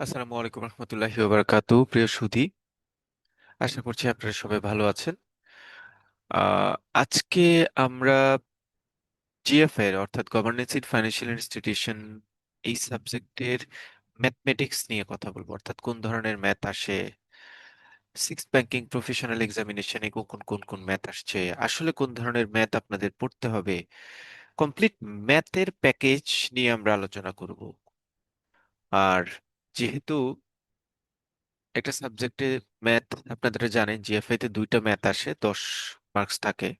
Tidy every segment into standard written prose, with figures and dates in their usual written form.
আসসালামু আলাইকুম রহমতুল্লাহি ওয়া বারাকাতু। প্রিয় সুধী, আশা করছি আপনারা সবাই ভালো আছেন। আহ, আজকে আমরা জিএফ এর অর্থাৎ গভর্নেন্স ইন ফাইন্যান্সিয়াল ইনস্টিটিউশন এই সাবজেক্টের ম্যাথমেটিক্স নিয়ে কথা বলবো, অর্থাৎ কোন ধরনের ম্যাথ আসে সিক্স ব্যাংকিং প্রফেশনাল এক্সামিনেশনে, কোন কোন কোন ম্যাথ আসছে, আসলে কোন ধরনের ম্যাথ আপনাদের পড়তে হবে। কমপ্লিট ম্যাথের প্যাকেজ নিয়ে আমরা আলোচনা করব। আর যেহেতু একটা সাবজেক্টে ম্যাথ, আপনারা জানেন জিএফআই তে দুইটা ম্যাথ আসে, 10 মার্কস থাকে।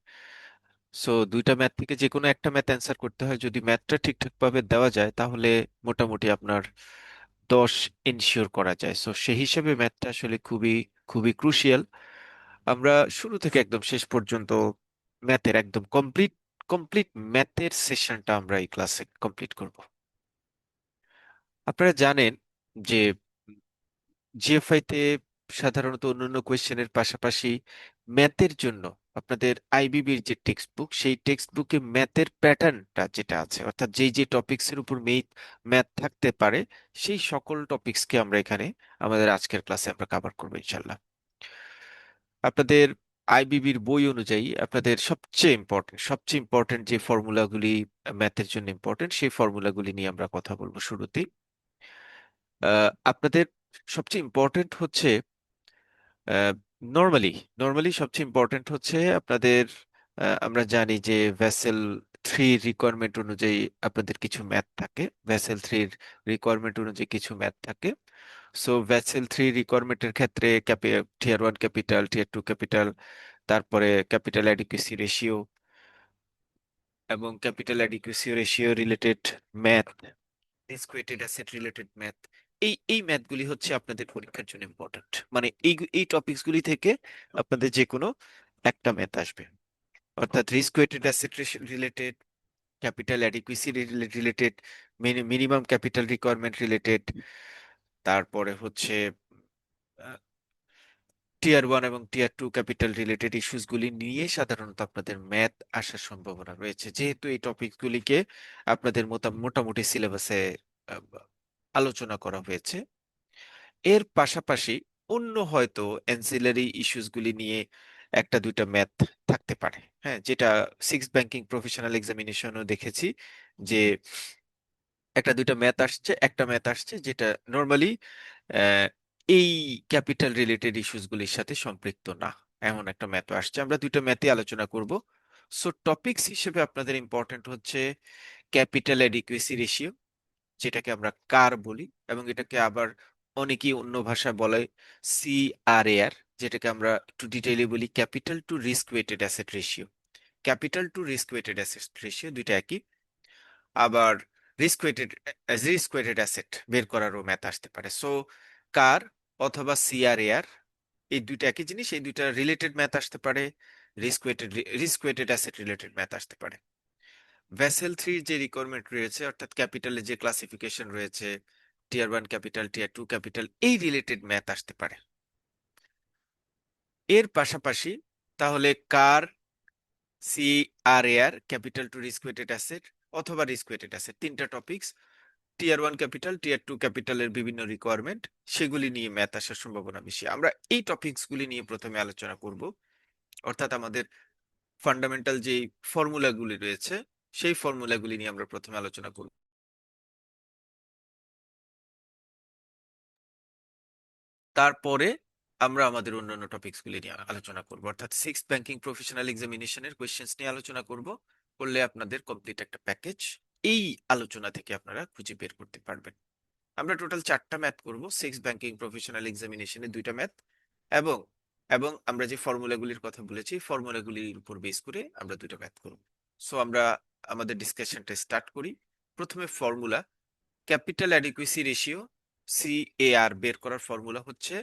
সো দুইটা ম্যাথ থেকে যে কোনো একটা ম্যাথ অ্যান্সার করতে হয়। যদি ম্যাথটা ঠিকঠাক ভাবে দেওয়া যায় তাহলে মোটামুটি আপনার 10 ইনশিওর করা যায়। সো সেই হিসেবে ম্যাথটা আসলে খুবই খুবই ক্রুশিয়াল। আমরা শুরু থেকে একদম শেষ পর্যন্ত ম্যাথের একদম কমপ্লিট কমপ্লিট ম্যাথের সেশনটা আমরা এই ক্লাসে কমপ্লিট করব। আপনারা জানেন যে জিএফআই তে সাধারণত অন্যান্য কোয়েশ্চেনের পাশাপাশি ম্যাথের জন্য আপনাদের আইবিবির যে টেক্সট বুক, সেই টেক্সট বুকে ম্যাথের প্যাটার্নটা যেটা আছে, অর্থাৎ যেই যে টপিকস এর উপর ম্যাথ থাকতে পারে, সেই সকল টপিকসকে আমরা এখানে আমাদের আজকের ক্লাসে আমরা কভার করবো ইনশাল্লাহ। আপনাদের আইবিবির বই অনুযায়ী আপনাদের সবচেয়ে ইম্পর্টেন্ট যে ফর্মুলাগুলি ম্যাথের জন্য ইম্পর্টেন্ট, সেই ফর্মুলাগুলি নিয়ে আমরা কথা বলবো শুরুতেই। আপনাদের সবচেয়ে ইম্পর্টেন্ট হচ্ছে নর্মালি নর্মালি সবচেয়ে ইম্পর্টেন্ট হচ্ছে আপনাদের, আমরা জানি যে ভ্যাসেল 3 রিকোয়ারমেন্ট অনুযায়ী আপনাদের কিছু ম্যাথ থাকে। ভ্যাসেল 3 রিকোয়ারমেন্ট অনুযায়ী কিছু ম্যাথ থাকে। সো ভ্যাসেল 3 রিকোয়ারমেন্টের ক্ষেত্রে টিয়ার 1 ক্যাপিটাল, টিয়ার 2 ক্যাপিটাল, তারপরে ক্যাপিটাল অ্যাডিকুয়েসি রেশিও এবং capital adequacy ratio related math, risk weighted asset related math, এই ম্যাথগুলি হচ্ছে আপনাদের পরীক্ষার জন্য ইম্পর্ট্যান্ট। মানে এই টপিকস গুলি থেকে আপনাদের যে কোনো একটা ম্যাথ আসবে, অর্থাৎ risk weighted asset related, capital adequacy related, minimum capital requirement related, তারপরে হচ্ছে টিয়ার 1 এবং টিয়ার 2 ক্যাপিটাল রিলেটেড ইস্যুস গুলি নিয়ে সাধারণত আপনাদের ম্যাথ আসার সম্ভাবনা রয়েছে, যেহেতু এই টপিক গুলিকে আপনাদের মোটামুটি সিলেবাসে আলোচনা করা হয়েছে। এর পাশাপাশি অন্য হয়তো অ্যান্সিলারি ইস্যুস গুলি নিয়ে একটা দুইটা ম্যাথ থাকতে পারে, হ্যাঁ, যেটা সিক্স ব্যাংকিং প্রফেশনাল এক্সামিনেশনও দেখেছি যে একটা ম্যাথ আসছে যেটা নর্মালি এই ক্যাপিটাল রিলেটেড ইস্যুস গুলির সাথে সম্পৃক্ত না, এমন একটা ম্যাথও আসছে। আমরা দুইটা ম্যাথই আলোচনা করব। সো টপিকস হিসেবে আপনাদের ইম্পর্টেন্ট হচ্ছে ক্যাপিটাল অ্যাডিকুয়েসি রেশিও, যেটাকে আমরা কার বলি, এবং এটাকে আবার অনেকেই অন্য ভাষায় বলে সিআরএআর, যেটাকে আমরা একটু ডিটেইলে বলি capital to risk weighted asset ratio. Capital to risk weighted asset ratio দুইটা একই। আবার রিস্ক ওয়েটেড অ্যাসেট বের করারও ম্যাথ আসতে পারে। সো কার অথবা সিআরএআর এই দুইটা একই জিনিস, এই দুইটা রিলেটেড ম্যাথ আসতে পারে। Risk weighted asset related math আসতে পারে। ভ্যাসেল 3 যে রিকোয়ারমেন্ট রয়েছে, অর্থাৎ ক্যাপিটালের যে ক্লাসিফিকেশন রয়েছে, টিয়ার 1 ক্যাপিটাল, টিয়ার 2 ক্যাপিটাল, এই রিলেটেড ম্যাথ আসতে পারে। এর পাশাপাশি তাহলে CAR, CRAR, capital to risk weighted asset অথবা রিস্ক ওয়েটেড অ্যাসেট, তিনটা টপিকস। টিয়ার 1 ক্যাপিটাল, টিয়ার 2 ক্যাপিটালের বিভিন্ন রিকোয়ারমেন্ট, সেগুলি নিয়ে ম্যাথ আসার সম্ভাবনা বেশি। আমরা এই টপিকস গুলি নিয়ে প্রথমে আলোচনা করব, অর্থাৎ আমাদের ফান্ডামেন্টাল যেই ফর্মুলাগুলি রয়েছে, সেই ফর্মুলাগুলি নিয়ে আমরা প্রথমে আলোচনা করব। তারপরে আমরা আমাদের অন্যান্য টপিকস গুলি নিয়ে আলোচনা করব, অর্থাৎ সিক্স ব্যাংকিং প্রফেশনাল এক্সামিনেশনের কোয়েশ্চেন্স নিয়ে আলোচনা করব। করলে আপনাদের কমপ্লিট একটা প্যাকেজ এই আলোচনা থেকে আপনারা খুঁজে বের করতে পারবেন। আমরা টোটাল 4টা ম্যাথ করব, সিক্স ব্যাংকিং প্রফেশনাল এক্সামিনেশনে 2টা ম্যাথ, এবং এবং আমরা যে ফর্মুলাগুলির কথা বলেছি ফর্মুলাগুলির উপর বেস করে আমরা 2টা ম্যাথ করব। সো আমরা আমাদের ডিসকাশনটা স্টার্ট করি। প্রথমে formula capital adequacy ratio, CAR, বের করার ফর্মুলা হচ্ছে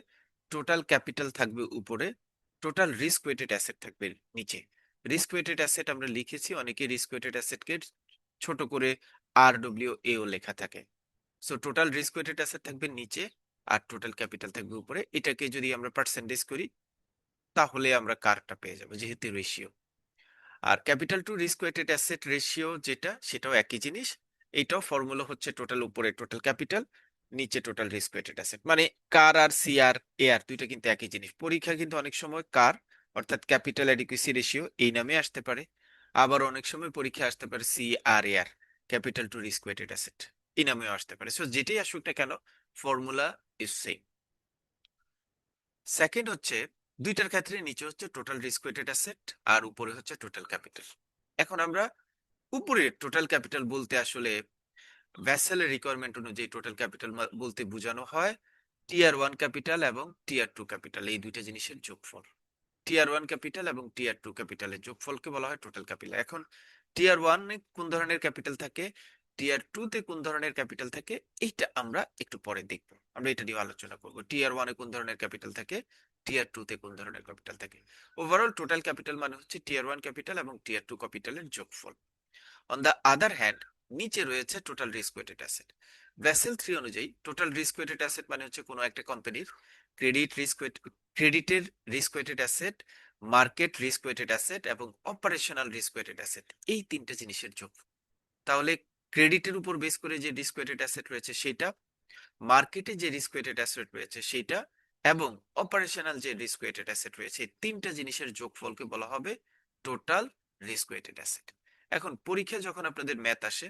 টোটাল ক্যাপিটাল থাকবে উপরে, টোটাল রিস্ক ওয়েটেড অ্যাসেট থাকবে নিচে। রিস্ক ওয়েটেড অ্যাসেট আমরা লিখেছি, অনেকে রিস্ক ওয়েটেড অ্যাসেটকে ছোট করে RWA লেখা থাকে। So total risk weighted asset থাকবে নিচে আর টোটাল ক্যাপিটাল থাকবে উপরে। এটাকে যদি আমরা পার্সেন্টেজ করি তাহলে আমরা কারটা পেয়ে যাবো, যেহেতু রেশিও। আর capital to risk weighted asset ratio যেটা, সেটাও একই জিনিস। এইটাও ফর্মুলা হচ্ছে টোটাল উপরে টোটাল ক্যাপিটাল, নিচে টোটাল রিস্ক ওয়েটেড অ্যাসেট। মানে কার আর সিআর এআর দুইটা কিন্তু একই জিনিস। পরীক্ষা কিন্তু অনেক সময় কার অর্থাৎ ক্যাপিটাল অ্যাডিকুয়েসি রেশিও এই নামে আসতে পারে, আবার অনেক সময় পরীক্ষা আসতে পারে CRAR, capital to risk weighted asset, এই নামেও আসতে পারে। সো যেটাই আসুক না কেন, ফর্মুলা ইজ সেম। সেকেন্ড হচ্ছে, দুইটার ক্ষেত্রে নিচে হচ্ছে টোটাল রিস্ক ওয়েটেড অ্যাসেট আর উপরে হচ্ছে টোটাল ক্যাপিটাল। এখন আমরা উপরে টোটাল ক্যাপিটাল বলতে আসলে ভ্যাসেলের রিকোয়ারমেন্ট অনুযায়ী টোটাল ক্যাপিটাল বলতে বোঝানো হয় টিয়ার ওয়ান ক্যাপিটাল এবং টিয়ার টু ক্যাপিটাল, এই দুইটা জিনিসের যোগফল। টিয়ার ওয়ান ক্যাপিটাল এবং টিয়ার টু ক্যাপিটালের যোগফলকে বলা হয় টোটাল ক্যাপিটাল। এখন টিয়ার ওয়ানে কোন ধরনের ক্যাপিটাল থাকে, টিয়ার টু তে কোন ধরনের ক্যাপিটাল থাকে, এইটা আমরা একটু পরে দেখব। আমরা এটা নিয়ে আলোচনা করব, টিয়ার ওয়ানে কোন ধরনের ক্যাপিটাল থাকে, টিয়ার টু তে কোন ধরনের ক্যাপিটাল থাকে। ওভারঅল টোটাল ক্যাপিটাল মানে হচ্ছে টিয়ার ওয়ান ক্যাপিটাল এবং টিয়ার টু ক্যাপিটালের যোগফল। অন দ্য আদার হ্যান্ড, নিচে রয়েছে total risk weighted asset. Basel 3 অনুযায়ী টোটাল রিস্ক ওয়েটেড অ্যাসেট মানে হচ্ছে কোনো একটা কোম্পানির ক্রেডিট রিস্ক ক্রেডিটের risk weighted asset, market risk weighted asset এবং অপারেশনাল রিস্ক ওয়েটেড অ্যাসেট, এই তিনটে জিনিসের যোগ। তাহলে ক্রেডিটের উপর বেস করে যে রিস্ক ওয়েটেড অ্যাসেট রয়েছে সেটা, মার্কেটে যে রিস্ক ওয়েটেড অ্যাসেট রয়েছে সেটা, এবং অপারেশনাল যে রিস্ক ওয়েটেড অ্যাসেট রয়েছে, এই তিনটা জিনিসের যোগফলকে বলা হবে টোটাল রিস্ক ওয়েটেড অ্যাসেট। এখন পরীক্ষায় যখন আপনাদের ম্যাথ আসে,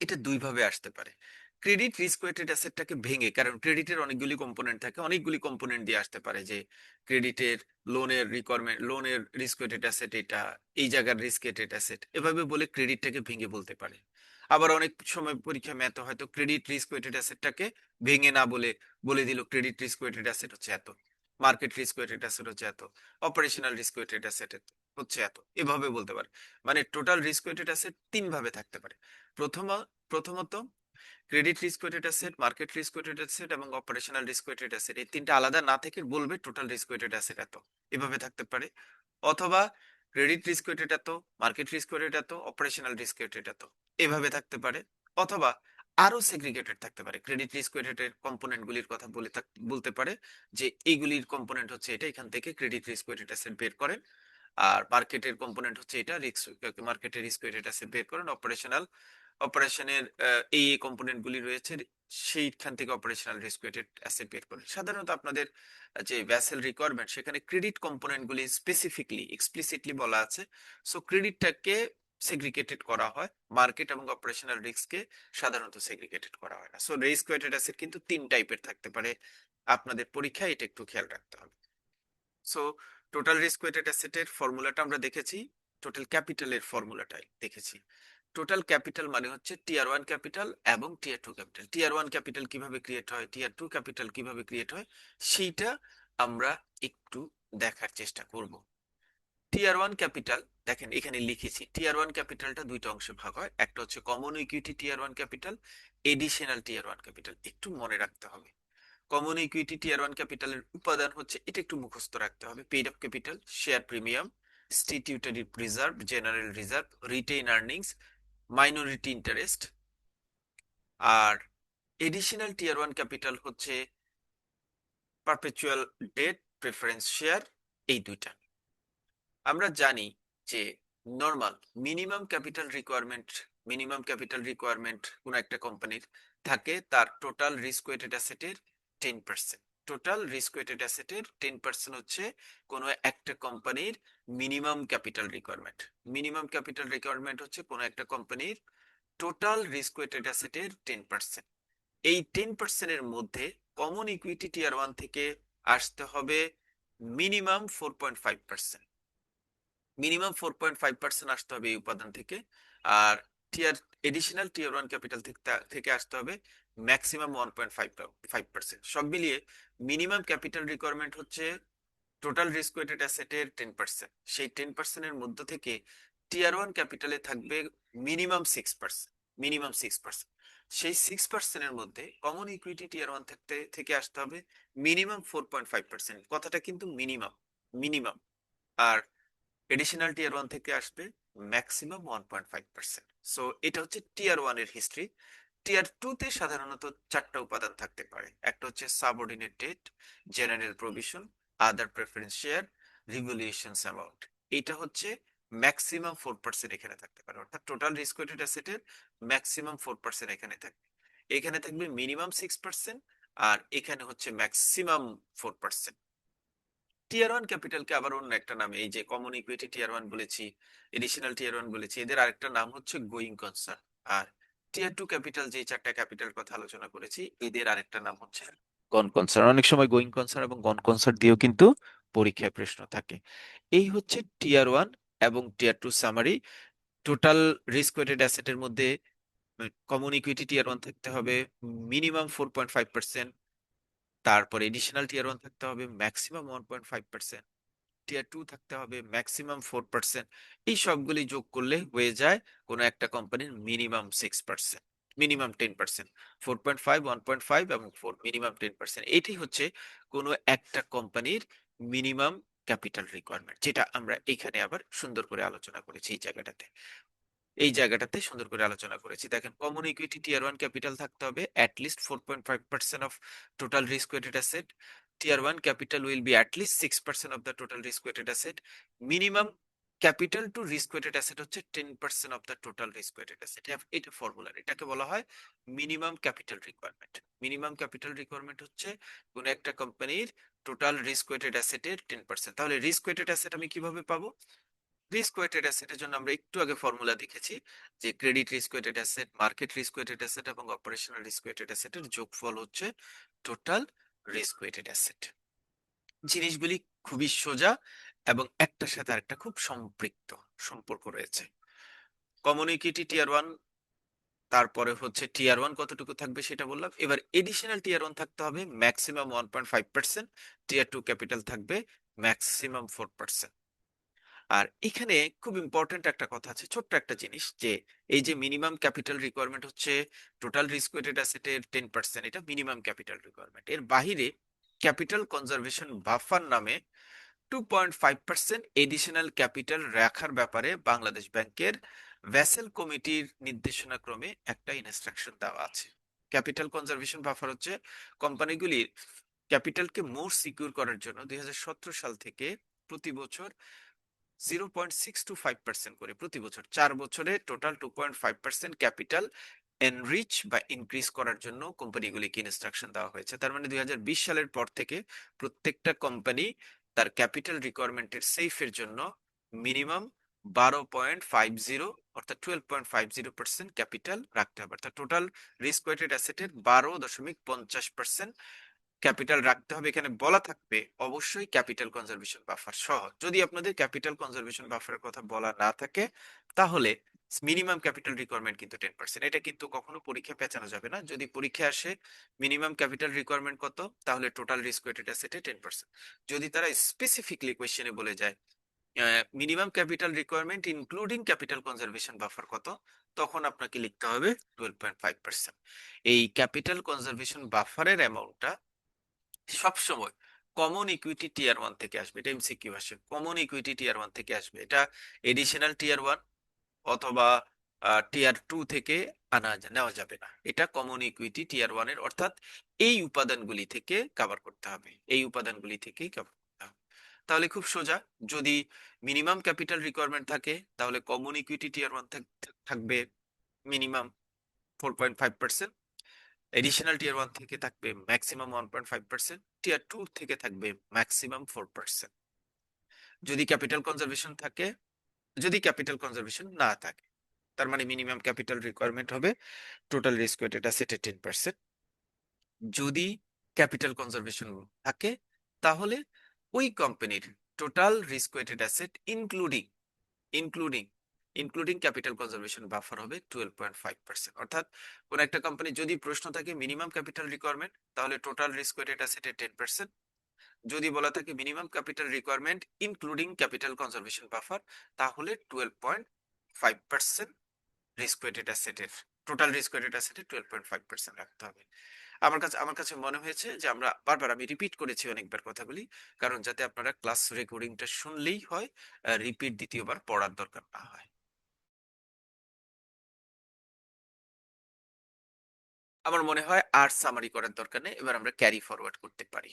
এটা দুই ভাবে আসতে পারে। ক্রেডিট রিস্ক ওয়েটেড অ্যাসেটটাকে ভেঙে, কারণ ক্রেডিটের অনেকগুলি কম্পোনেন্ট থাকে, অনেকগুলি কম্পোনেন্ট দিয়ে আসতে পারে যে ক্রেডিটের লোনের রিকোয়ারমেন্ট, লোনের রিস্ক ওয়েটেড অ্যাসেট এটা, এই জায়গার রিস্ক ওয়েটেড অ্যাসেট, এভাবে বলে ক্রেডিটটাকে ভেঙে বলতে পারে। আবার অনেক সময় পরীক্ষা ম্যাথ হয়তো ক্রেডিট রিস্ক ওয়েটেড অ্যাসেটটাকে ভেঙে না বলে বলে দিল ক্রেডিট রিস্ক ওয়েটেড অ্যাসেট হচ্ছে এত, মার্কেট রিস্ক ওয়েটেড অ্যাসেট হচ্ছে এত, অপারেশনাল রিস্ক ওয়েটেড অ্যাসেট হচ্ছে এত, এভাবে বলতে পারে। মানে টোটাল রিস্ক ওয়েটেড অ্যাসেট তিন ভাবে থাকতে পারে। প্রথম প্রথমত credit risk weighted asset, market risk weighted asset এবং অপারেশনাল রিস্ক ওয়েটেড অ্যাসেট, এই তিনটা আলাদা না থেকে বলবে টোটাল রিস্ক ওয়েটেড অ্যাসেট এত, এভাবে থাকতে পারে। অথবা ক্রেডিট রিস্ক ওয়েটেড এত, মার্কেট রিস্ক ওয়েটেড এত, অপারেশনাল রিস্ক ওয়েটেড এত, এভাবে থাকতে পারে। অথবা আরো সেগ্রিগেটেড থাকতে পারে, ক্রেডিট রিস্ক ওয়েটেড এর কম্পোনেন্ট গুলির কথা বলতে পারে যে এইগুলির কম্পোনেন্ট হচ্ছে এটা, এখান থেকে ক্রেডিট রিস্ক ওয়েটেড অ্যাসেট বের করেন। আর মার্কেটের কম্পোনেন্ট হচ্ছে এটা, রিস্ক মার্কেটের রিস্ক ওয়েটেড অ্যাসেট বের করেন। অপারেশনের এই কম্পোনেন্ট গুলি রয়েছে, সেইখান থেকে অপারেশনাল রিস্ক ওয়েটেড অ্যাসেট বের করেন। সাধারণত আপনাদের যে ভ্যাসেল রিকোয়ারমেন্ট, সেখানে ক্রেডিট কম্পোনেন্ট গুলি স্পেসিফিকলি এক্সপ্লিসিটলি বলা আছে। সো ক্রেডিটটাকে সেগ্রিগেটেড করা হয়, মার্কেট এবং অপারেশনাল রিস্ককে সাধারণত সেগ্রিগেটেড করা হয় না। সো রিস্ক ওয়েটেড অ্যাসেট কিন্তু তিন টাইপের থাকতে পারে, আপনাদের পরীক্ষায় এটা একটু খেয়াল রাখতে হবে। সো টোটাল রিস্ক ওয়েটেড অ্যাসেটের ফর্মুলাটা আমরা দেখেছি, টোটাল ক্যাপিটালের ফর্মুলাটাই দেখেছি। টোটাল ক্যাপিটাল মানে হচ্ছে টিয়ার ওয়ান ক্যাপিটাল এবং টিয়ার টু ক্যাপিটাল। টিয়ার ওয়ান ক্যাপিটাল কিভাবে ক্রিয়েট হয়, টিয়ার টু ক্যাপিটাল কিভাবে ক্রিয়েট হয়, সেইটা আমরা একটু দেখার চেষ্টা করব। টিয়ার ওয়ান ক্যাপিটাল, দেখেন এখানে লিখেছি টিয়ার ওয়ান ক্যাপিটালটা দুইটা অংশে ভাগ হয়, একটা হচ্ছে common equity tier one capital, additional tier one capital, একটু মনে রাখতে হবে। কমন ইকুইটি টিয়ার ওয়ান ক্যাপিটালের উপাদান হচ্ছে, এটা একটু মুখস্থ রাখতে হবে, paid up capital, share premium, statutory reserve, general reserve, retain earnings, minority interest. আর এডিশনাল টিয়ার ওয়ান ক্যাপিটাল হচ্ছে পারপেচুয়াল ডেট, প্রেফারেন্স শেয়ার, এই দুইটা। আমরা জানি যে নর্মাল মিনিমাম ক্যাপিটাল রিকোয়ারমেন্ট কোন একটা কোম্পানির থাকে তার টোটাল রিস্ক ওয়েটেড অ্যাসেটের 10%। টোটাল রিস্ক ওয়েটেড অ্যাসেটের 10% হচ্ছে কোনো একটা কোম্পানির minimum capital requirement. Minimum capital requirement হচ্ছে কোনো একটা কোম্পানির টোটাল রিস্ক ওয়েটেড অ্যাসেটের 10%। এই 10%-এর মধ্যে কমন ইকুইটি টিয়ার ওয়ান থেকে আসতে হবে মিনিমাম 4.5%। মিনিমাম 4.5% আসতে হবে এই উপাদান থেকে। আর এডিশনাল টিয়ার ওয়ান ক্যাপিটাল থেকে আসতে হবে ম্যাক্সিমাম 1.5%। সব মিলিয়ে মিনিমাম ক্যাপিটাল রিকোয়ারমেন্ট হচ্ছে টোটাল রিস্ক ওয়েটেড অ্যাসেটের 10%। সেই 10%-এর মধ্য থেকে টিয়ার ওয়ান ক্যাপিটালে থাকবে মিনিমাম 6%। মিনিমাম 6%। সেই 6%-এর মধ্যে কমন ইকুইটি টিয়ার ওয়ান থেকে আসতে হবে মিনিমাম 4.5%। কথাটা কিন্তু মিনিমাম, মিনিমাম। আর এডিশনাল টিয়ার ওয়ান থেকে আসবে ম্যাক্সিমাম 1.5%। সো এটা হচ্ছে টিয়ার ওয়ান এর হিস্ট্রি। টিয়ার টু তে সাধারণত চারটা উপাদান থাকতে পারে, একটা হচ্ছে সাবঅর্ডিনেট ডেট, জেনারেল প্রভিশন, আদার প্রেফারেন্স শেয়ার, রিভ্যালুয়েশন অ্যামাউন্ট। এটা হচ্ছে ম্যাক্সিমাম 4% এখানে থাকতে পারে, অর্থাৎ টোটাল রিস্ক ওয়েটেড অ্যাসেটের ম্যাক্সিমাম 4% এখানে থাকবে। এখানে থাকবে মিনিমাম 6%, আর এখানে হচ্ছে ম্যাক্সিমাম 4%। টিয়ার ওয়ান ক্যাপিটালকে আবার অন্য একটা নামে, এই যে কমন ইকুইটি টিয়ার ওয়ান বলেছি, এডিশনাল টিয়ার ওয়ান বলেছি, এদের আরেকটা নাম হচ্ছে গোয়িং কনসার্ন। আর টিয়ার টু ক্যাপিটাল, যে চারটা ক্যাপিটাল কথা আলোচনা করেছি, এদের আরেকটা নাম হচ্ছে গন কনসার্ন। অনেক সময় গোয়িং কনসার্ন এবং গন কনসার্ন দিয়েও কিন্তু পরীক্ষায় প্রশ্ন থাকে। এই হচ্ছে টিয়ার ওয়ান এবং tier two summary. Total risk weighted অ্যাসেটের মধ্যে কমন ইকুইটি টিয়ার ওয়ান থাকতে হবে মিনিমাম 4.5%, তারপর এডিশনাল টিয়ার ওয়ান থাকতে হবে ম্যাক্সিমাম 1.5%, টিয়ার টু থাকতে হবে ম্যাক্সিমাম 4%। এই সবগুলি যোগ করলে হয়ে যায় কোনো একটা কোম্পানির মিনিমাম 6%, মিনিমাম 10%। 4.5, 1.5 এবং 4, মিনিমাম 10%। এটি হচ্ছে কোনো একটা কোম্পানির মিনিমাম ক্যাপিটাল রিকোয়ারমেন্ট, যেটা আমরা এখানে আবার সুন্দর করে আলোচনা করেছি এই জায়গাটাতে সুন্দর করে আলোচনা করেছি। দেখেন, common equity tier one capital থাকতে হবে at least 4.5% of total risk weighted asset. Tier one capital will be at least 6% of the total risk weighted asset. Minimum capital to risk weighted asset হচ্ছে 10% of the total risk weighted asset. এটা ফর্মুলার, এটাকে বলা হয় minimum capital requirement. Minimum capital requirement হচ্ছে কোন একটা কোম্পানির টোটাল রিস্ক ওয়েটেড অ্যাসেটের 10%। তাহলে রিস্ক ওয়েটেড অ্যাসেট আমি কিভাবে পাবো? রিস্ক ওয়েটেড অ্যাসেটের জন্য আমরা একটু আগে ফর্মুলা দেখেছি, যে credit risk weighted asset, market risk weighted asset এবং অপারেশনাল রিস্ক ওয়েটেড অ্যাসেটের যোগফল হচ্ছে টোটাল রিস্ক ওয়েটেড অ্যাসেট। জিনিসগুলি খুবই সোজা এবং একটার সাথে আরেকটা খুব সম্পৃক্ত, সম্পর্ক রয়েছে। কমন ইকুইটি টিয়ার ওয়ান, তারপরে হচ্ছে টিয়ার ওয়ান কতটুকু থাকবে সেটা বললাম। এবার এডিশনাল টিয়ার ওয়ান থাকতে হবে ম্যাক্সিমাম 1.5%, টিয়ার টু ক্যাপিটাল থাকবে ম্যাক্সিমাম 4%। আর এখানে খুব ইম্পর্টেন্ট একটা কথা আছে, ছোট্ট একটা জিনিস, যে এই যে মিনিমাম ক্যাপিটাল রিকোয়ারমেন্ট হচ্ছে টোটাল রিস্ক ওয়েটেড অ্যাসেটের 10%, এটা মিনিমাম ক্যাপিটাল রিকোয়ারমেন্ট। এর বাহিরে ক্যাপিটাল কনজারভেশন বাফার নামে 2.5% এডিশনাল ক্যাপিটাল রাখার ব্যাপারে বাংলাদেশ ব্যাংকের ভ্যাসেল কমিটির নির্দেশনা ক্রমে একটা ইনস্ট্রাকশন দেওয়া আছে। ক্যাপিটাল কনজারভেশন বাফার হচ্ছে কোম্পানিগুলির ক্যাপিটালকে মোর সিকিউর করার জন্য 2017 সাল থেকে প্রতি বছর 0.625% করে প্রতি বছর 4 বছরে টোটাল 2.5% ক্যাপিটাল এনরিচ বা ইনক্রিজ করার জন্য কোম্পানিগুলিকে ইনস্ট্রাকশন দেওয়া হয়েছে। তার মানে 2020 সালের পর থেকে প্রত্যেকটা কোম্পানি তার ক্যাপিটাল রিকোয়ারমেন্টের সেফের জন্য মিনিমাম 12.50 অর্থাৎ 12.50% ক্যাপিটাল রাখতে হবে। অর্থাৎ টোটাল রিস্ক ওয়েটেড অ্যাসেটের 12.50% ক্যাপিটাল রাখতে হবে। এখানে বলা থাকবে অবশ্যই ক্যাপিটাল কনজারভেশন বাফার সহ। যদি আপনাদের ক্যাপিটাল কনজারভেশন বাফারের কথা বলা না থাকে, তাহলে মিনিমাম ক্যাপিটাল রিকোয়ারমেন্ট কিন্তু 10%। এটা কিন্তু কখনো পরীক্ষা পেঁচানো যাবে না। যদি পরীক্ষা আসে মিনিমাম ক্যাপিটাল রিকোয়ারমেন্ট কত, তাহলে টোটাল রিস্ক ওয়েটেড অ্যাসেটে 10%। যদি তারা স্পেসিফিকলি কোয়েশ্চেনে বলে যায় minimum capital requirement including capital conservation buffer কত, তখন আপনাকে লিখতে হবে 12.5%। এই ক্যাপিটাল কনজারভেশন বাফারের অ্যামাউন্টটা সবসময় কমন ইকুইটি টিয়ার ওয়ান থেকে আসবে। এটা এমসিকিউ আসে, কমন ইকুইটি টিয়ার ওয়ান থেকে আসবে। এটা এডিশনাল টিয়ার ওয়ান অথবা টিয়ার টু থেকে নেওয়া যাবে না। এটা কমন ইকুইটি টিয়ার ওয়ানের, অর্থাৎ এই উপাদানগুলি থেকে কভার করতে হবে, এই উপাদানগুলি থেকেই কভার করতে হবে। তাহলে খুব সোজা, যদি মিনিমাম ক্যাপিটাল রিকোয়ারমেন্ট থাকে, তাহলে কমন ইকুইটি টিয়ার ওয়ান থাকবে মিনিমাম 4.5%, এডিশনাল টিয়ার ওয়ান থেকে থাকবে ম্যাক্সিমাম 1.5%, টিয়ার টু থেকে থাকবে ম্যাক্সিমাম 4%। যদি ক্যাপিটাল কনজারভেশন থাকে, যদি ক্যাপিটাল কনজারভেশন না থাকে, তার মানে মিনিমাম ক্যাপিটাল রিকোয়ারমেন্ট হবে টোটাল রিস্ক ওয়েটেড অ্যাসেটের 10%। যদি ক্যাপিটাল কনজারভেশন থাকে, তাহলে ওই কোম্পানির total risk weighted asset including including including capital conservation buffer হবে 12.5%। অর্থাৎ কোন একটা কোম্পানি যদি প্রশ্ন থাকে মিনিমাম ক্যাপিটাল রিকোয়ারমেন্ট, তাহলে টোটাল রিস্ক ওয়েটেড অ্যাসেটের 10%। যদি বলা থাকে minimum capital requirement including capital conservation buffer, তাহলে 12.5% রিস্ক ওয়েটেড অ্যাসেটের, টোটাল রিস্ক ওয়েটেড অ্যাসেটের 12.5% রাখতে হবে। আমার কাছে মনে হয়েছে যে আমরা বারবার, আমি রিপিট করেছি অনেকবার কথাগুলি, কারণ যাতে আপনারা ক্লাস রেকর্ডিংটা শুনলেই হয়, রিপিট দ্বিতীয়বার পড়ার দরকার না হয়। আমার মনে হয় আর সামারি করার দরকার নেই, এবার আমরা ক্যারি ফরওয়ার্ড করতে পারি।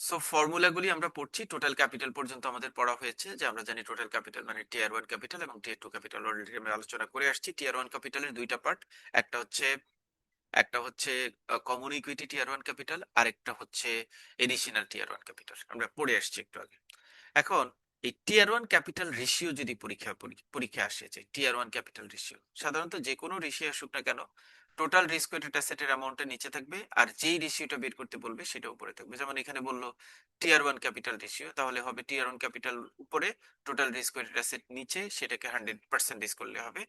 সো ফর্মুলাগুলি আমরা পড়ছি, টোটাল ক্যাপিটাল পর্যন্ত আমাদের পড়া হয়েছে, যে আমরা জানি টোটাল ক্যাপিটাল মানে টিয়ার ওয়ান ক্যাপিটাল এবং টিয়ার টু ক্যাপিটাল অলরেডি আমরা আলোচনা করে আসছি। টিয়ার ওয়ান ক্যাপিটালের দুইটা পার্ট, একটা হচ্ছে একটা হচ্ছে common equity tier one capital, আরেকটা হচ্ছে এডিশনাল টিয়ার ওয়ান ক্যাপিটাল, আমরা পড়ে আসছি একটু আগে। এখন এই টিয়ার ওয়ান ক্যাপিটাল রেশিও যদি পরীক্ষা আসে, যে টিয়ার ওয়ান ক্যাপিটাল রেশিও সাধারণত যে কোনো রেশিও আসুক না কেন, টোটাল রিস্ক ওয়েটেড অ্যাসেটের অ্যামাউন্টটা নিচে থাকবে আর যেই রেশিওটা বের করতে বলবে সেটা উপরে থাকবে। যেমন এখানে বললো টিয়ার ওয়ান ক্যাপিটাল রেশিও, তাহলে হবে টিয়ার ওয়ান ক্যাপিটাল উপরে, টোটাল রিস্ক ওয়েটেড অ্যাসেট নিচে, সেটাকে 100% রিস্ক করলে হবে।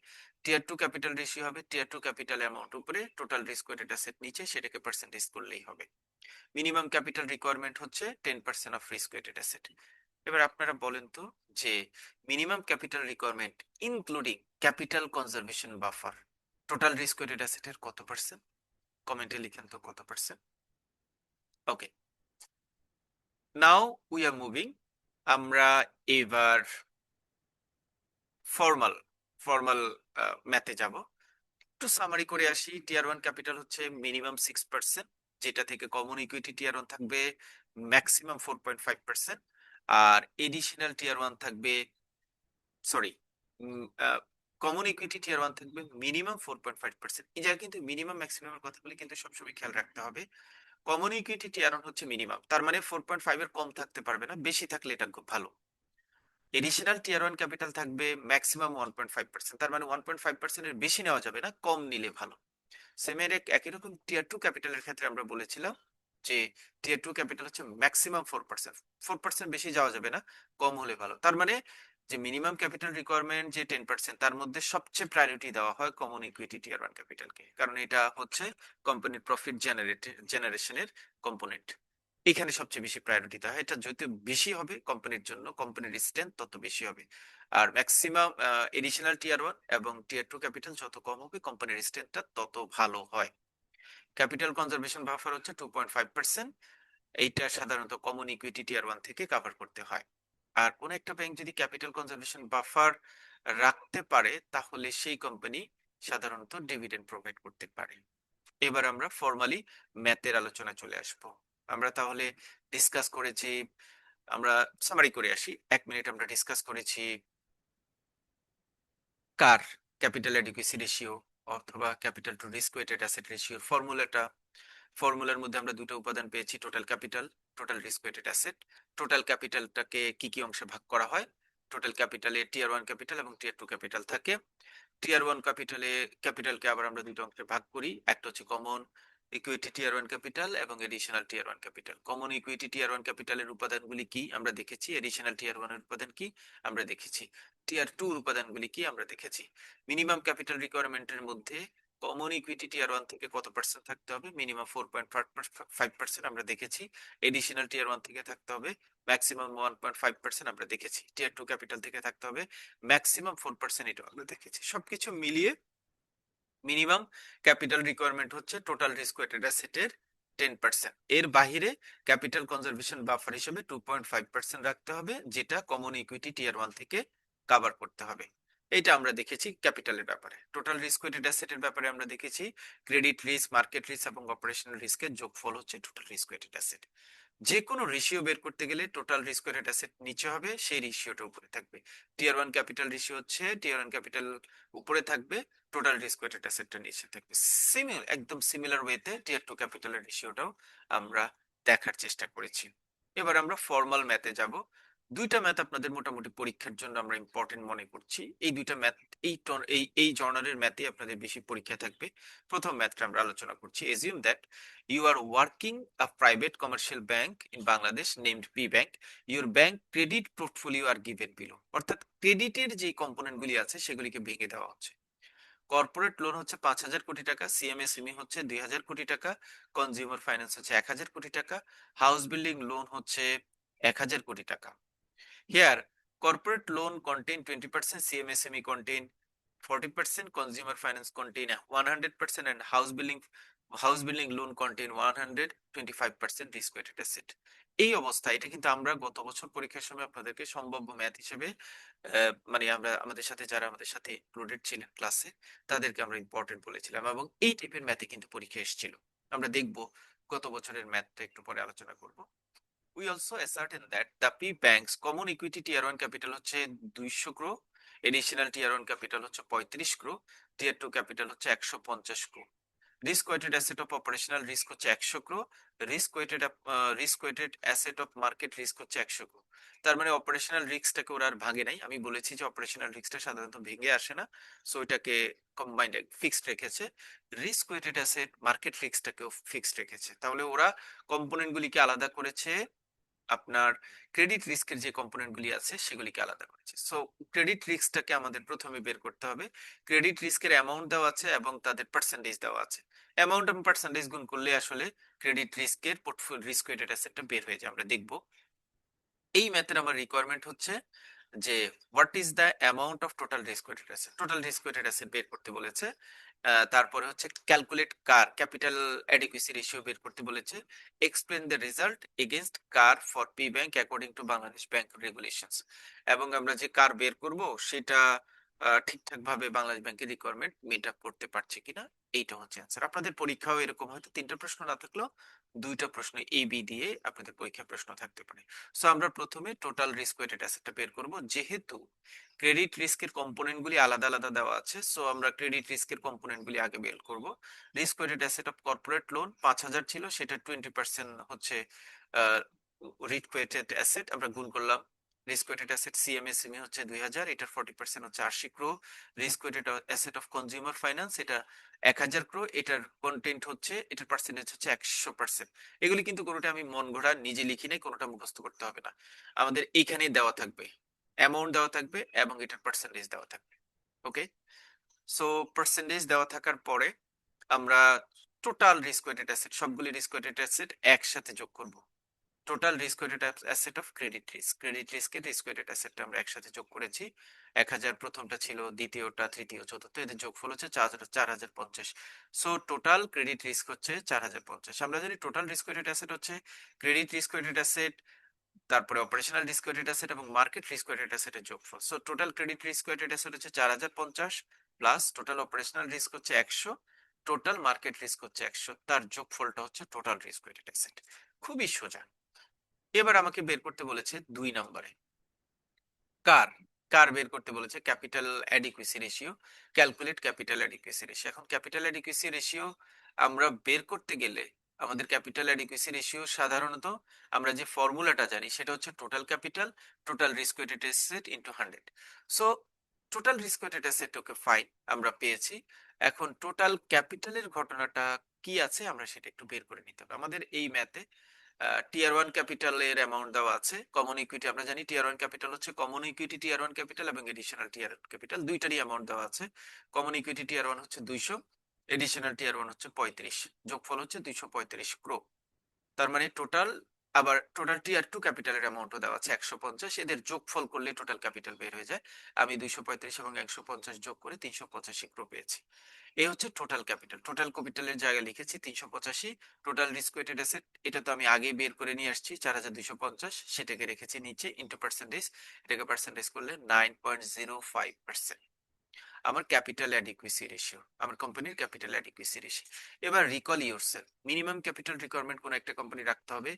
টিয়ার টু ক্যাপিটাল রেশিও হবে টিয়ার টু ক্যাপিটাল অ্যামাউন্ট উপরে, টোটাল রিস্ক ওয়েটেড অ্যাসেট নিচে, সেটাকে পার্সেন্টেজ করলেই হবে। মিনিমাম ক্যাপিটাল রিকোয়ারমেন্ট হচ্ছে 10% অফ রিস্ক ওয়েটেড অ্যাসেট। এবার আপনারা বলেন তো, যে minimum capital requirement including capital conservation buffer total risk weighted অ্যাসেটের কত পার্সেন্ট? কমেন্টে লিখেন তো কত percent. Okay, now we are moving. আমরা এবার ফর্মাল ফর্মাল ম্যাথে যাব। একটু সামারি করে আসি। টিয়ার ওয়ান ক্যাপিটাল হচ্ছে মিনিমাম 6%, যেটা থেকে কমন ইকুইটি টিয়ার ওয়ান থাকবে ম্যাক্সিমাম 4.5%, আর এডিশনাল টিয়ার ওয়ান থাকবে, sorry, common equity tier one থাকবে মিনিমাম 4.5%। এই জায়গায় কিন্তু মিনিমাম ম্যাক্সিমামের কথা বলে কিন্তু সবসময় খেয়াল রাখতে হবে। কমন ইকুইটি টিয়ার ওয়ান হচ্ছে মিনিমাম, তার মানে 4.5 এর কম থাকতে পারবে না, বেশি থাকলে এটা খুব ভালো। এডিশনাল টিয়ার ওয়ান ক্যাপিটাল থাকবে ম্যাক্সিমাম 1.5%, তার মানে 1.5% এর বেশি নেওয়া যাবে না, কম নিলে ভালো। সেমের একই রকম টিয়ার টু ক্যাপিটালের ক্ষেত্রে আমরা বলেছিলাম যে টিয়ার টু ক্যাপিটাল হচ্ছে ম্যাক্সিমাম 4%, 4% বেশি যাওয়া যাবে না, কম হলে ভালো। তার মানে যে মিনিমাম ক্যাপিটাল রিকোয়ারমেন্ট যে 10%, তার মধ্যে সবচেয়ে প্রায়োরিটি দেওয়া হয় কমন ইকুইটি টিয়ার ওয়ান ক্যাপিটালকে, কারণ এটা হচ্ছে কোম্পানির প্রফিট জেনারেশনের কম্পোনেন্ট। এখানে সবচেয়ে বেশি প্রায়োরিটি দেওয়া হয়, এটা যত বেশি হবে কোম্পানির জন্য, কোম্পানির স্ট্রেংথ তত বেশি হবে। আর ম্যাক্সিমাম এডিশনাল টিয়ার ওয়ান এবং টিয়ার টু ক্যাপিটাল যত কম হবে কোম্পানির স্ট্রেংথটা তত ভালো হয়। ক্যাপিটাল কনজারভেশন বাফার হচ্ছে 2.5%, এইটা সাধারণত কমন ইকুইটি টিয়ার ওয়ান থেকে কভার করতে হয়। আর কোন একটা ব্যাংক যদি ক্যাপিটাল কনজারভেশন বাফার রাখতে পারে, তাহলে সেই কোম্পানি সাধারণত ডিভিডেন্ড প্রোভাইড করতে পারে। এবার আমরা ফর্মালি ম্যাথের আলোচনা চলে আসব। আমরা তাহলে ডিসকাস করেছি, আমরা সামারি করে আসি, 1 মিনিট আমরা ডিসকাস করেছি কার ক্যাপিটাল অ্যাডিকুয়েসি রেশিও অথবা capital to risk weighted asset রেশিওর ফর্মুলাটা। ফর্মুলার মধ্যে আমরা দুটো উপাদান পেয়েছি, total capital, total risk weighted asset. Total ক্যাপিটালটাকে কি কি অংশে ভাগ করা হয়? টোটাল ক্যাপিটালে টিয়ার ওয়ান ক্যাপিটাল এবং টিয়ার টু ক্যাপিটাল থাকে। টিয়ার ওয়ান ক্যাপিটালকে আবার আমরা দুটো অংশে ভাগ করি, একটা হচ্ছে common equity tier one capital এবং additional tier one capital. Common equity tier one ক্যাপিটালের উপাদানগুলি কি আমরা দেখেছি, এডিশনাল টিয়ার ওয়ান এর উপাদান কি আমরা দেখেছি, টিয়ার টু উপাদানগুলি কি আমরা দেখেছি। মিনিমাম ক্যাপিটাল রিকোয়ারমেন্টের মধ্যে কমন ইকুইটি টিয়ার ওয়ান থেকে কত পার্সেন্ট থাকতে হবে? মিনিমাম 4.5% আমরা দেখেছি। এডিশনাল টিয়ার ওয়ান থেকে থাকতে হবে ম্যাক্সিমাম 1.5% আমরা দেখেছি। টিয়ার টু ক্যাপিটাল থেকে থাকতে হবে ম্যাক্সিমাম 4%, এটাও আমরা দেখেছি। সবকিছু মিলিয়ে মিনিমাম ক্যাপিটাল রিকোয়ারমেন্ট হচ্ছে টোটাল রিস্ক ওয়েটেড অ্যাসেটের 10%। এর বাহিরে ক্যাপিটাল কনজারভেশন বাফার হিসেবে 2.5% রাখতে হবে, যেটা কমন ইকুইটি টিয়ার ওয়ান থেকে কভার করতে হবে। এটা আমরা দেখেছি ক্যাপিটালের ব্যাপারে। টোটাল রিস্ক ওয়েটেড অ্যাসেটের ব্যাপারে আমরা দেখেছি ক্রেডিট রিস্ক, মার্কেট রিস্ক এবং অপারেশনাল রিস্কের যোগফল হচ্ছে টোটাল রিস্ক ওয়েটেড অ্যাসেট। যে কোনো রেশিও বের করতে গেলে টোটাল রিস্ক ওয়েটেড অ্যাসেট নিচে হবে, সেই রেশিওটা উপরে থাকবে। টিয়ার ওয়ান ক্যাপিটাল রেশিও হচ্ছে টিয়ার ওয়ান ক্যাপিটাল উপরে থাকবে, টোটাল রিস্ক ওয়েটেড অ্যাসেটটা নিচে থাকবে। একদম সিমিলার ওয়েতে টিয়ার টু ক্যাপিটালের রেশিওটাও আমরা দেখার চেষ্টা করেছি। এবার আমরা ফর্মাল ম্যাথে যাব। দুইটা ম্যাথ আপনাদের মোটামুটি পরীক্ষার জন্য আমরা ইম্পর্টেন্ট মনে করছি। এই দুইটা ম্যাথ এই জর্নালের ম্যাথে আপনাদের বেশি পরীক্ষা থাকবে। প্রথম ম্যাথটা আমরা আলোচনা করছি। Assume that you are working a private commercial bank in Bangladesh named P Bank. Your bank credit portfolio are given below. অর্থাৎ ক্রেডিটের যে কম্পোনেন্ট গুলি আছে সেগুলিকে ভেঙে দেওয়া হচ্ছে। কর্পোরেট লোন হচ্ছে 5,000 কোটি টাকা, সিএমএসএমই হচ্ছে 2,000 কোটি টাকা, কনজিউমার ফাইন্যান্স হচ্ছে 1,000 কোটি টাকা, হাউস বিল্ডিং লোন হচ্ছে 1,000 কোটি টাকা। Here, corporate loan contain 20%, CMSME contain 40%, consumer finance contain 100%, and house building loan contain 125% risk weighted asset. এই অবস্থা, এটা কিন্তু আমরা গত বছর পরীক্ষার সময় আপনাদেরকে সম্ভাব্য ম্যাথ হিসেবে মানে আমরা আমাদের সাথে যারা আমাদের সাথে ইনক্লুডেড ছিলেন ক্লাসে, তাদেরকে আমরা ইম্পর্টেন্ট বলেছিলাম এবং এই টাইপের ম্যাথে কিন্তু পরীক্ষা এসেছিল। আমরা দেখব গত বছরের ম্যাথটা একটু পরে আলোচনা করব। We also ascertain that the P banks common equity tier one capital হচ্ছে 200 crore, additional tier one capital হচ্ছে 35 crore, টিয়ার টু ক্যাপিটাল হচ্ছে 150 crore, risk weighted asset of operational risk হচ্ছে 100 crore, risk weighted asset of market risk হচ্ছে 100 crore। তার মানে operational রিস্কটাকে ওরা আর ভাগে নাই। আমি বলেছি যে অপারেশনাল রিস্কটা সাধারণত ভেঙে আসে না, সো এটাকে কম্বাইন্ড ফিক্সড রেখেছে। রিস্ক ওয়েটেড অ্যাসেট মার্কেট রিস্কটাকেও ফিক্সড রেখেছে। তাহলে ওরা কম্পোনেন্ট গুলিকে আলাদা করেছে, আপনার ক্রেডিট রিস্কের যে কম্পোনেন্ট গুলি আছে সেগুলিকে আলাদা করেছে। সো ক্রেডিট রিস্কটাকে আমাদের প্রথমে বের করতে হবে। ক্রেডিট রিস্কের অ্যামাউন্ট দেওয়া আছে এবং তাদের পার্সেন্টেজ দেওয়া আছে। অ্যামাউন্ট এবং পার্সেন্টেজ গুণ করলে আসলে ক্রেডিট রিস্কের পোর্টফোলিও রিস্ক ওয়েটেড অ্যাসেটটা বের হয়ে যায়, আমরা দেখব। এই ম্যাথের আমার রিকোয়ারমেন্ট হচ্ছে যে what is the amount of total risk weighted asset, total risk weighted asset বের করতে বলেছে। তারপরে হচ্ছে calculate CAR capital adequacy ratio বের করতে বলেছে। Explain the result against CAR for P bank according to Bangladesh bank regulations. এবং আমরা যে কার বের করব সেটা ঠিকঠাক ভাবে বাংলাদেশ ব্যাংকের রিকোয়ারমেন্ট মিট আপ করতে পারছে কিনা, এইটা হচ্ছে অ্যান্সার। আপনাদের পরীক্ষাও এরকম হয়তো 3টা প্রশ্ন না থাকলেও 2টা প্রশ্ন এ বি দিয়ে আপনাদের পরীক্ষা প্রশ্ন থাকতে পারে। সো আমরা প্রথমে টোটাল রিস্ক ওয়েটেড অ্যাসেটটা বের করব। যেহেতু ক্রেডিট রিস্কের কম্পোনেন্ট গুলি আলাদা আলাদা দেওয়া আছে, সো আমরা ক্রেডিট রিস্কের কম্পোনেন্ট গুলি আগে বের করব। Risk weighted asset of corporate loan 5,000 ছিল, সেটা 20% হচ্ছে রিস্ক ওয়েটেড অ্যাসেট, আমরা গুণ করলাম। রিস্ক ওয়েটেড অ্যাসেট সিএমএসএমই হচ্ছে 2,000, এটার 40% হচ্ছে 80 crore। Risk weighted asset of consumer finance এটা 1,000 crore, এটার কন্টেন্ট হচ্ছে, এটার পার্সেন্টেজ হচ্ছে 100%। এগুলি কিন্তু কোনোটা আমি মন গড়া নিজে লিখি নাই, কোনোটা মুখস্থ করতে হবে না, আমাদের এইখানেই দেওয়া থাকবে, অ্যামাউন্ট দেওয়া থাকবে এবং এটার পার্সেন্টেজ দেওয়া থাকবে। ওকে, সো পার্সেন্টেজ দেওয়া থাকার পরে আমরা টোটাল রিস্ক ওয়েটেড অ্যাসেট, সবগুলি রিস্ক ওয়েটেড অ্যাসেট একসাথে যোগ করব। Total risk weighted asset of credit risk, credit রিস্কের রিস্ক ওয়েটেড অ্যাসেটটা আমরা একসাথে যোগ করেছি। 1,000 প্রথমটা ছিল, দ্বিতীয়টা, তৃতীয়, চতুর্থ, এদের যোগফল হচ্ছে 4,050। সো টোটাল ক্রেডিট রিস্ক হচ্ছে 4,050। আমরা জানি টোটাল রিস্ক ওয়েটেড অ্যাসেট হচ্ছে ক্রেডিট রিস্ক ওয়েটেড অ্যাসেট, তারপরে অপারেশনাল রিস্ক ওয়েটেড অ্যাসেট এবং মার্কেট রিস্ক ওয়েটেড অ্যাসেটের যোগফল। So total credit risk weighted asset হচ্ছে 4,050 প্লাস টোটাল অপারেশনাল রিস্ক হচ্ছে 100, টোটাল মার্কেট রিস্ক হচ্ছে 100, তার যোগফলটা হচ্ছে টোটাল রিস্ক ওয়েটেড অ্যাসেট। খুবই সোজা। এবার আমাকে বের করতে বলেছে 2 নম্বরে কার, কার বের করতে বলেছে capital adequacy ratio, calculate capital adequacy ratio. এখন ক্যাপিটাল অ্যাডিকুয়েসি রেশিও আমরা বের করতে গেলে আমাদের ক্যাপিটাল অ্যাডিকুয়েসি রেশিও সাধারণত আমরা যে ফর্মুলাটা জানি সেটা হচ্ছে total capital total risk weighted asset into 100। So total risk weighted asset okay fine, আমরা পেয়েছি। এখন টোটাল ক্যাপিটালের ঘটনাটা কি আছে আমরা সেটা একটু বের করে নিতে হবে। আমাদের এই ম্যাথে টিয়ার ওয়ান ক্যাপিটালের অ্যামাউন্ট দেওয়া আছে। কমন ইকুইটি আমরা জানি টিয়ার ওয়ান ক্যাপিটাল হচ্ছে common equity tier one capital এবং এডিশনাল টিয়ার ওয়ান ক্যাপিটাল, দুইটারই অ্যামাউন্ট দেওয়া আছে। কমন ইকুইটি টিয়ার ওয়ান হচ্ছে 200, এডিশনাল টিয়ার ওয়ান হচ্ছে 35, যোগফল হচ্ছে 235 crore। তার মানে টোটাল, আবার টোটাল টিয়ার টু ক্যাপিটালের অ্যামাউন্টও দেওয়া আছে 150, এদের যোগফল করলে টোটাল ক্যাপিটাল বের হয়ে যায়। আমি 235 এবং 150 যোগ করে 385 crore পেয়েছি। এই হচ্ছে টোটাল ক্যাপিটাল। টোটাল ক্যাপিটালের জায়গায় লিখেছি 385। টোটাল রিস্ক ওয়েটেড অ্যাসেট এটা তো আমি আগে বের করে নিয়ে আসছি 4,250, সেটাকে রেখেছি নিচে ইন্টু পার্সেন্টেজ, এটাকে পার্সেন্টেজ করলে 9.05%। আমার ক্যাপিটাল অ্যাডিকুয়েসি রেশিও, আমার কোম্পানির ক্যাপিটাল অ্যাডিকুয়েসি রেশিও। এবার recall yourself, minimum capital requirement কোন একটা কোম্পানি রাখতে হবে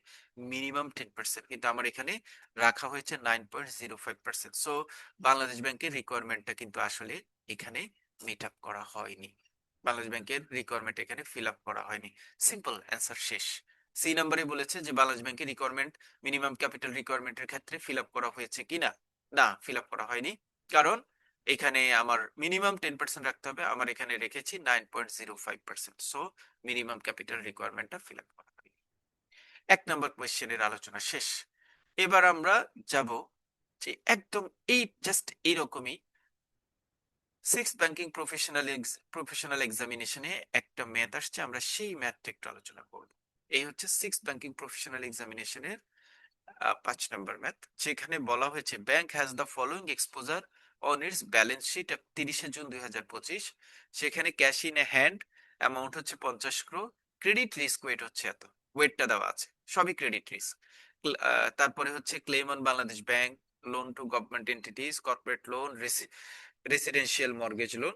মিনিমাম 10%, কিন্তু আমার এখানে রাখা হয়েছে 9.05%। সো বাংলাদেশ ব্যাংকের রিকোয়ারমেন্টটা কিন্তু আসলে এখানে মিট আপ করা হয়নি, বাংলাদেশ ব্যাংকের রিকোয়ারমেন্ট এখানে ফিল আপ করা হয়নি। সিম্পল অ্যান্সার শেষ। সি নাম্বারে বলেছে যে বাংলাদেশ ব্যাংকের রিকোয়ারমেন্ট মিনিমাম ক্যাপিটাল রিকোয়ারমেন্টের ক্ষেত্রে ফিল আপ করা হয়েছে কিনা, না ফিল আপ করা হয়নি। কারণ এখানে আমার মিনিমাম 10% রাখতে হবে, আমার এখানে রেখেছি 9.05%। সো মিনিমাম ক্যাপিটাল রিকোয়ারমেন্টটা ফিল আপ করা হয়নি। 1 নম্বর কোয়েশ্চেনের আলোচনা শেষ। এবার আমরা যাব যে একদম এই জাস্ট এইরকমই সিক্স ব্যাংকিং প্রফেশনাল এক্সামিনেশনে একটা ম্যাথ আসছে, আমরা সেই ম্যাথটা একটু আলোচনা করব। এই হচ্ছে সিক্স ব্যাংকিং প্রফেশনাল এক্সামিনেশনের 5 নম্বর ম্যাথ, যেখানে বলা হয়েছে bank has the following exposure on its balance sheet 30শে জুন 2025। সেখানে cash in a hand amount হচ্ছে 50 crore, ক্রেডিট রিস্ক ওয়েট হচ্ছে এত, ওয়েটটা দেওয়া আছে, সবই ক্রেডিট রিস্ক। তারপরে হচ্ছে claim on Bangladesh bank, loan to government entities, corporate loan, residential mortgage loan,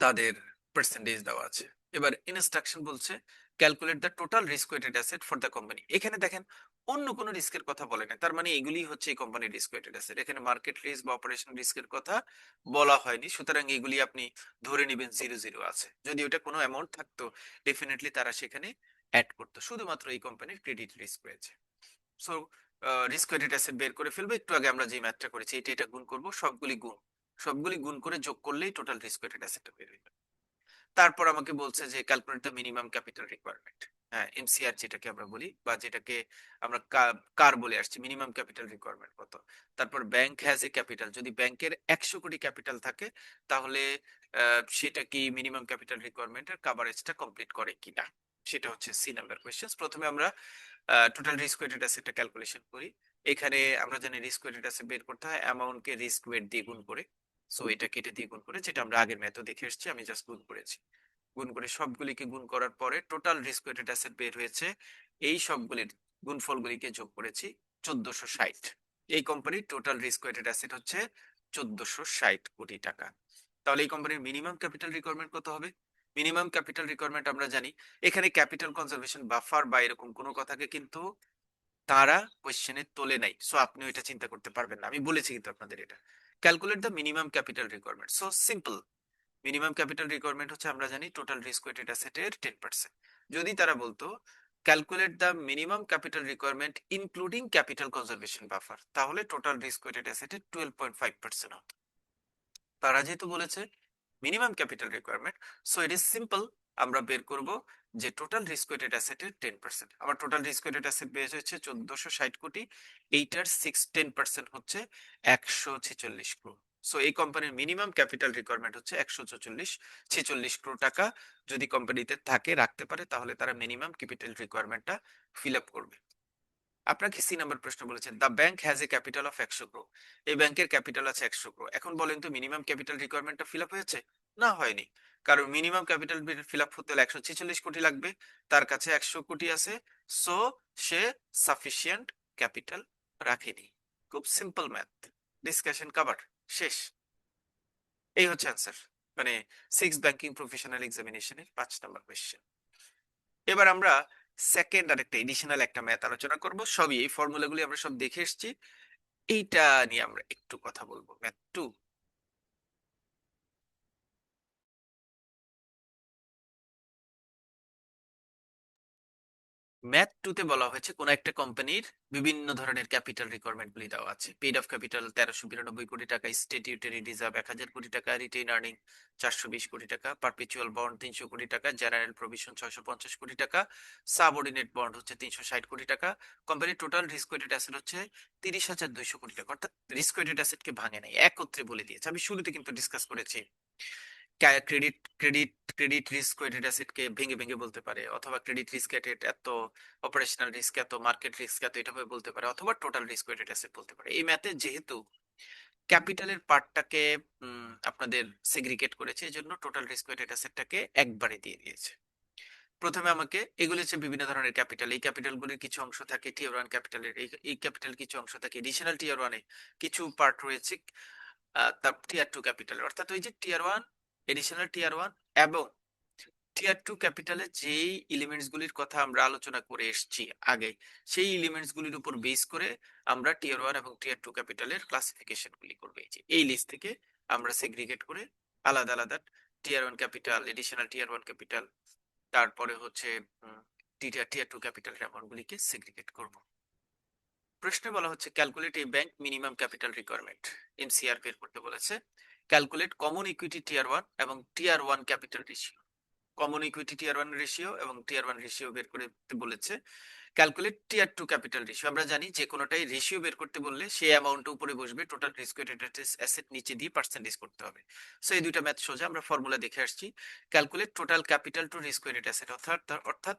তাদের পার্সেন্টেজ দেওয়া আছে। এবার ইনস্ট্রাকশন বলছে calculate the total risk weighted asset for the company. এখানে দেখেন অন্য কোনো রিস্কের কথা বলে না, তার মানে এগুলি হচ্ছে এই কোম্পানির রিস্ক ওয়েটেড অ্যাসেট। এখানে মার্কেট রিস্ক বা অপারেশন রিস্কের কথা বলা হয়নি, সুতরাং এগুলি আপনি ধরে নেবেন জিরো জিরো আছে। যদি ওটা কোনো অ্যামাউন্ট থাকতো ডেফিনেটলি তারা সেখানে অ্যাড করতো। শুধুমাত্র এই কোম্পানির ক্রেডিট রিস্ক রয়েছে। সো রিস্ক ওয়েটেড অ্যাসেট বের করে ফেলবো। একটু আগে আমরা যে ম্যাথটা করেছি এটা গুণ করব, সবগুলি গুণ করে যোগ করলেই টোটাল রিস্ক ওয়েটেড অ্যাসেটটা বের হয়ে যাবে। তারপর আমাকে বলছে যে calculate the minimum capital requirement. হ্যাঁ, এমসিআর যেটাকে আমরা বলি বা যেটাকে আমরা কার বলে আসছি, মিনিমাম ক্যাপিটাল রিকোয়ারমেন্ট কত। তারপর ব্যাংক হ্যাজ এ ক্যাপিটাল, যদি ব্যাংকের 100 কোটি ক্যাপিটাল থাকে তাহলে সেটা কি মিনিমাম ক্যাপিটাল রিকোয়ারমেন্টের কাভারেজটা কমপ্লিট করে কিনা, সেটা হচ্ছে সি নাম্বার কোয়েশ্চেন। প্রথমে আমরা টোটাল রিস্ক ওয়েটেড অ্যাসেটটা ক্যালকুলেশন করি। এখানে আমরা জানি রিস্ক ওয়েটেড অ্যাসেট বের করতে হয় অ্যামাউন্টকে রিস্ক ওয়েট দিয়ে গুণ করে। সো এটা কেটে দিয়ে গুণ করে, যেটা আমরা আগের ম্যাথও দেখে এসেছি, আমি জাস্ট গুণ করেছি। গুণ করে সবগুলিকে গুণ করার পরে টোটাল রিস্ক ওয়েটেড অ্যাসেট বের হয়েছে। এই সবগুলির গুণফলগুলিকে যোগ করেছি 1460। এই কোম্পানির টোটাল রিস্ক ওয়েটেড অ্যাসেট হচ্ছে 1460 কোটি টাকা। তাহলে এই কোম্পানির মিনিমাম ক্যাপিটাল রিকোয়ারমেন্ট কত হবে? মিনিমাম ক্যাপিটাল রিকোয়ারমেন্ট আমরা জানি, এখানে ক্যাপিটাল কনজারভেশন বাফার বা এরকম কোনো কথাকে কিন্তু তারা কোশ্চেনে তোলে নাই। সো আপনিও এটা চিন্তা করতে পারবেন না, আমি বলেছি কিন্তু আপনাদের এটা। Calculate the minimum capital requirement. So simple, minimum capital requirement হচ্ছে আমরা জানি টোটাল রিস্ক ওয়েটেড অ্যাসেটের 10%। যদি তারা বলতো calculate the minimum capital requirement including capital conservation buffer, তাহলে টোটাল রিস্ক ওয়েটেড অ্যাসেটের 12.5% হতো। তারা যেহেতু বলেছে minimum capital requirement, so it is simple, আমরা বের করব যে টোটাল রিস্ক ওয়েটেড অ্যাসেটের 10%। আমার total risk weighted asset base হচ্ছে 1460 কোটি, এইটার 10% হচ্ছে 146 crore। সো এই কোম্পানির মিনিমাম ক্যাপিটাল রিকোয়ারমেন্ট হচ্ছে 146 crore টাকা। যদি কোম্পানিতে থাকে, রাখতে পারে, তাহলে তারা মিনিমাম ক্যাপিটাল রিকোয়ারমেন্টটা ফিল আপ করবে। আপনাকে সি নাম্বার প্রশ্ন বলেছেন the bank has a capital of 100 crore। এই ব্যাংকের ক্যাপিটাল আছে 100 crore। এখন বলেন তো মিনিমাম ক্যাপিটাল রিকোয়ারমেন্টটা ফিল আপ হয়েছে? না, হয়নি। কারণ মিনিমাম ক্যাপিটাল ফিল আপ হতে হলে 146 কোটি লাগবে, তার কাছে 100 কোটি আছে। সো সে সাফিসিয়েন্ট ক্যাপিটাল রাখেনি। খুব সিম্পল ম্যাথ, ডিসকাশন কভার, শেষ। এই হচ্ছে অ্যান্সার, মানে 6 ব্যাংকিং প্রফেশনাল এক্সামিনেশনের 5 নম্বর কোয়েশ্চেন। এবার আমরা সেকেন্ড আরেকটা এডিশনাল একটা ম্যাথ আলোচনা করব। সবই এই ফর্মুলাগুলি আমরা সব দেখে এসেছি, এইটা নিয়ে আমরা একটু কথা বলবো। Math two. ম্যাথ টুতে বলা হয়েছে কোন একটা কোম্পানির বিভিন্ন ধরনের ক্যাপিটাল রিকোয়ারমেন্ট গুলি দেওয়া আছে। পেইড অফ ক্যাপিটাল 1392 কোটি টাকা, স্ট্যাটিউটরি রিজার্ভ 1000 কোটি টাকা, রিটেইন আর্নিং 420 কোটি টাকা, পারপেচুয়াল বন্ড 300 কোটি টাকা, জেনারেল প্রভিশন 650 কোটি টাকা, সাবঅর্ডিনেট বন্ড হচ্ছে 360 কোটি টাকা। কোম্পানির টোটাল রিস্ক ওয়েটেড অ্যাসেট হচ্ছে 30,200 কোটি টাকা। অর্থাৎ রিস্ক ওয়েটেড অ্যাসেটকে ভাঙে নাই, একত্রে বলে দিয়েছে। আমি শুরুতে কিন্তু ডিসকাস করেছি credit credit credit risk weighted অ্যাসেটকে ভেঙে ভেঙে বলতে পারে, অথবা ক্রেডিট রিস্ক ওয়েটেড এত, অপারেশনাল রিস্ক এত, মার্কেট রিস্ক এত, এটা ভাবে বলতে পারে, অথবা টোটাল রিস্ক ওয়েটেড অ্যাসেট বলতে পারে। এই ম্যাথে যেহেতু ক্যাপিটালের পার্টটাকে আপনাদের সেগ্রিগেট করেছে, এই জন্য টোটাল রিস্ক ওয়েটেড অ্যাসেটটাকে একবারে দিয়ে দিয়েছে। প্রথমে আমাকে এগুলি হচ্ছে বিভিন্ন ধরনের ক্যাপিটাল, এই ক্যাপিটালগুলির কিছু অংশ থাকে টিয়ার ওয়ান ক্যাপিটালের, এই ক্যাপিটাল কিছু অংশ থাকে এডিশনাল টিয়ার ওয়ানে, কিছু পার্ট রয়েছে তার টিয়ার টু ক্যাপিটালের। অর্থাৎ ওই যে tier one, additional tier one এবং টিয়ার টু ক্যাপিটালের যেই এলিমেন্টস গুলির কথা আমরা আলোচনা করে এসেছি আগে, সেই এলিমেন্টস গুলির উপর বেস করে আমরা টিয়ার ওয়ান এবং টিয়ার টু ক্যাপিটালের ক্লাসিফিকেশন গুলি করবো। এই লিস্ট থেকে আমরা সেগ্রিগেট করে আলাদা আলাদা tier one capital, additional tier one capital, তারপরে হচ্ছে টিয়ার টু ক্যাপিটাল অ্যামাউন্ট গুলিকে সেগ্রিগেট করব। প্রশ্নে বলা হচ্ছে calculate a bank minimum capital requirement. MCR বের করতে বলেছে। Calculate common equity tier one এবং tier one capital ratio. Common equity tier one ratio এবং টিয়ার ওয়ান রেশিও বের করতে বলেছে। Calculate tier two capital ratio. আমরা জানি যে কোনোটাই রেশিও বের করতে বললে সেই অ্যামাউন্ট উপরে বসবে, টোটাল রিস্ক ওয়েটেড অ্যাসেট নিচে দিয়ে পার্সেন্টেজ করতে হবে। সো এই দুইটা ম্যাথ সোজা, আমরা ফর্মুলা দেখে আসছি। Calculate total capital to risk weighted asset, অর্থাৎ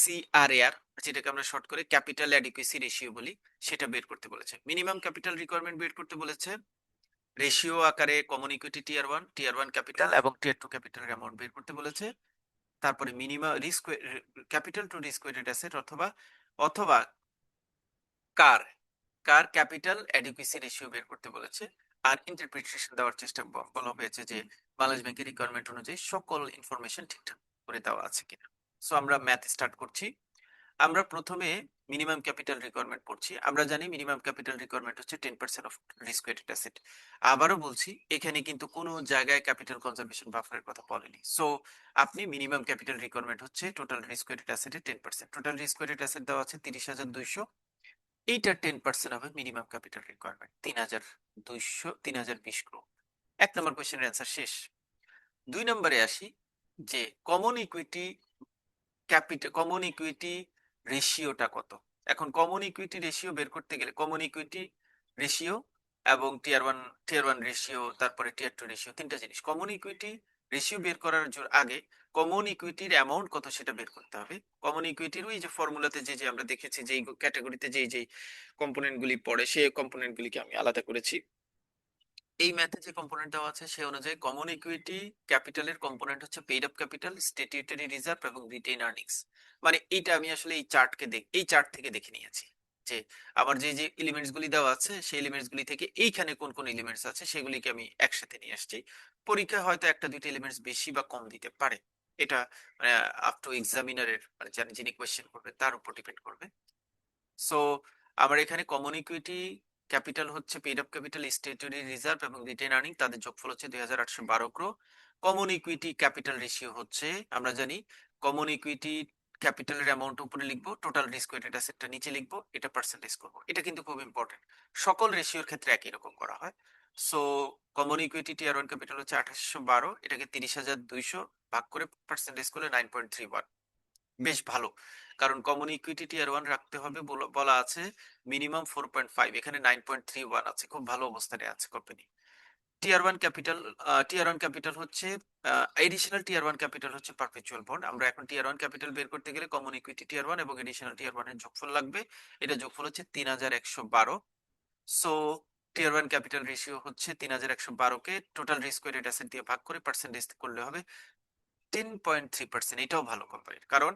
সিআরএআর, যেটাকে আমরা শর্ট করে ক্যাপিটাল অ্যাডিকুয়েসি রেশিও বলি, সেটা বের করতে বলেছে। মিনিমাম ক্যাপিটাল রিকোয়ারমেন্ট বের করতে বলেছে। রেশিও আকারে common equity tier one capital এবং টিয়ার টু ক্যাপিটালের অ্যামাউন্ট বের করতে বলেছে। তারপরে minimum risk capital to risk weighted asset অথবা অথবা CAR CAR capital adequacy ratio বের করতে বলেছে। আর ইন্টারপ্রিটেশন দেওয়ার চেষ্টা বলা হয়েছে যে বাংলাদেশ ব্যাংকের রিকোয়ারমেন্ট অনুযায়ী সকল ইনফরমেশন ঠিকঠাক করে দেওয়া আছে কিনা। সো আমরা ম্যাথ স্টার্ট করছি। আমরা প্রথমে মিনিমাম ক্যাপিটাল রিকোয়ারমেন্ট পড়ছি। আমরা জানি মিনিমাম ক্যাপিটাল রিকোয়ারমেন্ট হচ্ছে 10% অফ রিস্ক ওয়েটেড অ্যাসেট। আবারও বলছি, এখানে কিন্তু কোনো জায়গায় ক্যাপিটাল কনজারভেশন বাফারের কথা বলেনি। সো আপনি মিনিমাম ক্যাপিটাল রিকোয়ারমেন্ট হচ্ছে টোটাল রিস্ক ওয়েটেড অ্যাসেটের 10%। টোটাল রিস্ক ওয়েটেড অ্যাসেট দেওয়া আছে 30,200, এইটার 10% হবে মিনিমাম ক্যাপিটাল রিকোয়ারমেন্ট 3,200, 3,020 crore। 1 নম্বর কোয়েশ্চেনের অ্যান্সার শেষ। 2 নম্বরে আসি, যে কমন ইকুইটি কমন ইকুইটি রেশিওটা কত। এখন কমন ইকুইটি রেশিও বের করতে গেলে কমন ইকুইটি রেশিও এবং টিয়ার ওয়ান রেশিও, তারপরে টিয়ার 2 রেশিও, তিনটা জিনিস। কমন ইকুইটি রেশিও বের করার আগে কমন ইকুইটির অ্যামাউন্ট কত সেটা বের করতে হবে। কমন ইকুইটির ওই যে ফর্মুলাতে যে যে আমরা দেখেছি, যেই ক্যাটাগরিতে যেই যেই কম্পোনেন্ট গুলি পড়ে, সেই কম্পোনেন্ট গুলিকে আমি আলাদা করেছি। এই ম্যাথে যে কম্পোনেন্ট দেওয়া আছে সে অনুযায়ী কমন ইকুইটি ক্যাপিটালের কম্পোনেন্ট হচ্ছে paid up capital, statutory reserve এবং রিটেইন আর্নিংস। মানে এইটা আমি আসলে এই চার্ট থেকে দেখে নিয়েছি, যে আমার যে যে এলিমেন্টস গুলি দেওয়া আছে সেই এলিমেন্টস গুলি থেকে এইখানে কোন কোন এলিমেন্টস আছে সেগুলিকে আমি একসাথে নিয়ে আসছি। পরীক্ষায় হয়তো একটা দুইটা এলিমেন্টস বেশি বা কম দিতে পারে, এটা মানে আপ টু এক্সামিনারের, মানে যিনি কোয়েশ্চেন করবে তার উপর ডিপেন্ড করবে। সো আমার এখানে কমন ইকুইটি ক্যাপিটাল হচ্ছে paid up capital, statutory reserve এবং রিটেইন আর্নিং, তাদের যোগফল হচ্ছে 2,812 crore। Common equity capital ratio হচ্ছে, আমরা জানি কমন ইকুইটি ক্যাপিটালের অ্যামাউন্ট উপরে লিখবো, টোটাল রিস্ক ওয়েটেড অ্যাসেটটা নিচে লিখবো, এটা পার্সেন্টেজ করবো। এটা কিন্তু খুব ইম্পর্টেন্ট, সকল রেশিওর ক্ষেত্রে একই রকম করা হয়। সো কমন ইকুইটি টিয়ার 1 ক্যাপিটাল হচ্ছে 2812, এটাকে 30,200 ভাগ করে পার্সেন্টেজ করলে 9.31। বেশ ভালো, কারণ কমন ইকুইটি টিয়ার 1 রাখতে হবে বলা আছে মিনিমাম 4.5, এখানে 9.31 আছে, খুব ভালো অবস্থানে আছে কোম্পানি। টিয়ার 1 ক্যাপিটাল হচ্ছে এডিশনাল টিয়ার 1 ক্যাপিটাল হচ্ছে পারপেচুয়াল বন্ড। আমরা এখন টিয়ার 1 ক্যাপিটাল বের করতে গেলে কমন ইকুইটি টিয়ার 1 এবং এডিশনাল টিয়ার 1 এর যোগফল লাগবে, এটা যোগফল হচ্ছে 3,112। সো টিয়ার 1 ক্যাপিটাল রেশিও হচ্ছে 3,112 কে টোটাল রিস্ক ওয়েটেড অ্যাসেট দিয়ে ভাগ করে পার্সেন্টেজ করলে হবে 10.3%। এটাও ভালো কোম্পানির, কারণ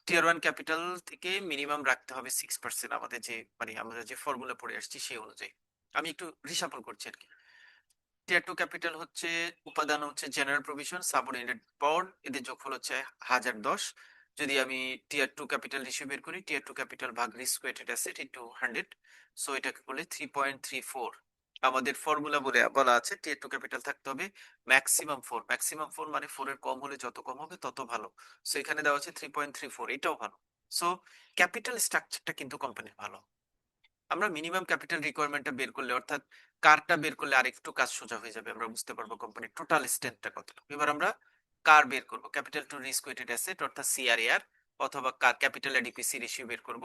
টিয়ার 1 ক্যাপিটাল থেকে মিনিমাম রাখতে হবে 6% আমাদের যে, মানে আমরা যে ফর্মুলা পড়ে আসছি সেই অনুযায়ী। আমি একটু রিসাফল করছি আর কি। টিয়ার 2 ক্যাপিটাল হচ্ছে উপাদান হচ্ছে জেনারেল প্রভিশন, সাবঅর্ডিনেটেড বন্ড, এদের যোগফল হচ্ছে 1,010। যদি আমি টিয়ার 2 ক্যাপিটাল রেশিও বের করি, টিয়ার 2 ক্যাপিটাল ভাগ risk weighted asset into 100, so এটাকে বলে 3.34। আমাদের ফর্মুলা বলা আছে টিয়ার 2 ক্যাপিটাল থাকতে হবে ম্যাক্সিমাম 4। ম্যাক্সিমাম 4 মানে 4 এর কম হলে যত কম হবে তত ভালো। সো এখানে দেওয়া আছে 3.34, এটাও ভালো। সো ক্যাপিটাল স্ট্রাকচারটা কিন্তু কোম্পানির ভালো। আমরা মিনিমাম ক্যাপিটাল রিকোয়ারমেন্টটা বের করলে, অর্থাৎ কারটা বের করলে আরেকটু কাজ সোজা হয়ে যাবে, আমরা বুঝতে পারবো কোম্পানির টোটাল স্ট্রেংথটা কতটুকু। এবার আমরা কার বের করব, capital to risk weighted asset অর্থাৎ সিআরএআর, অথবা কার ক্যাপিটাল অ্যাডিকুয়েসি রেশিও বের করব।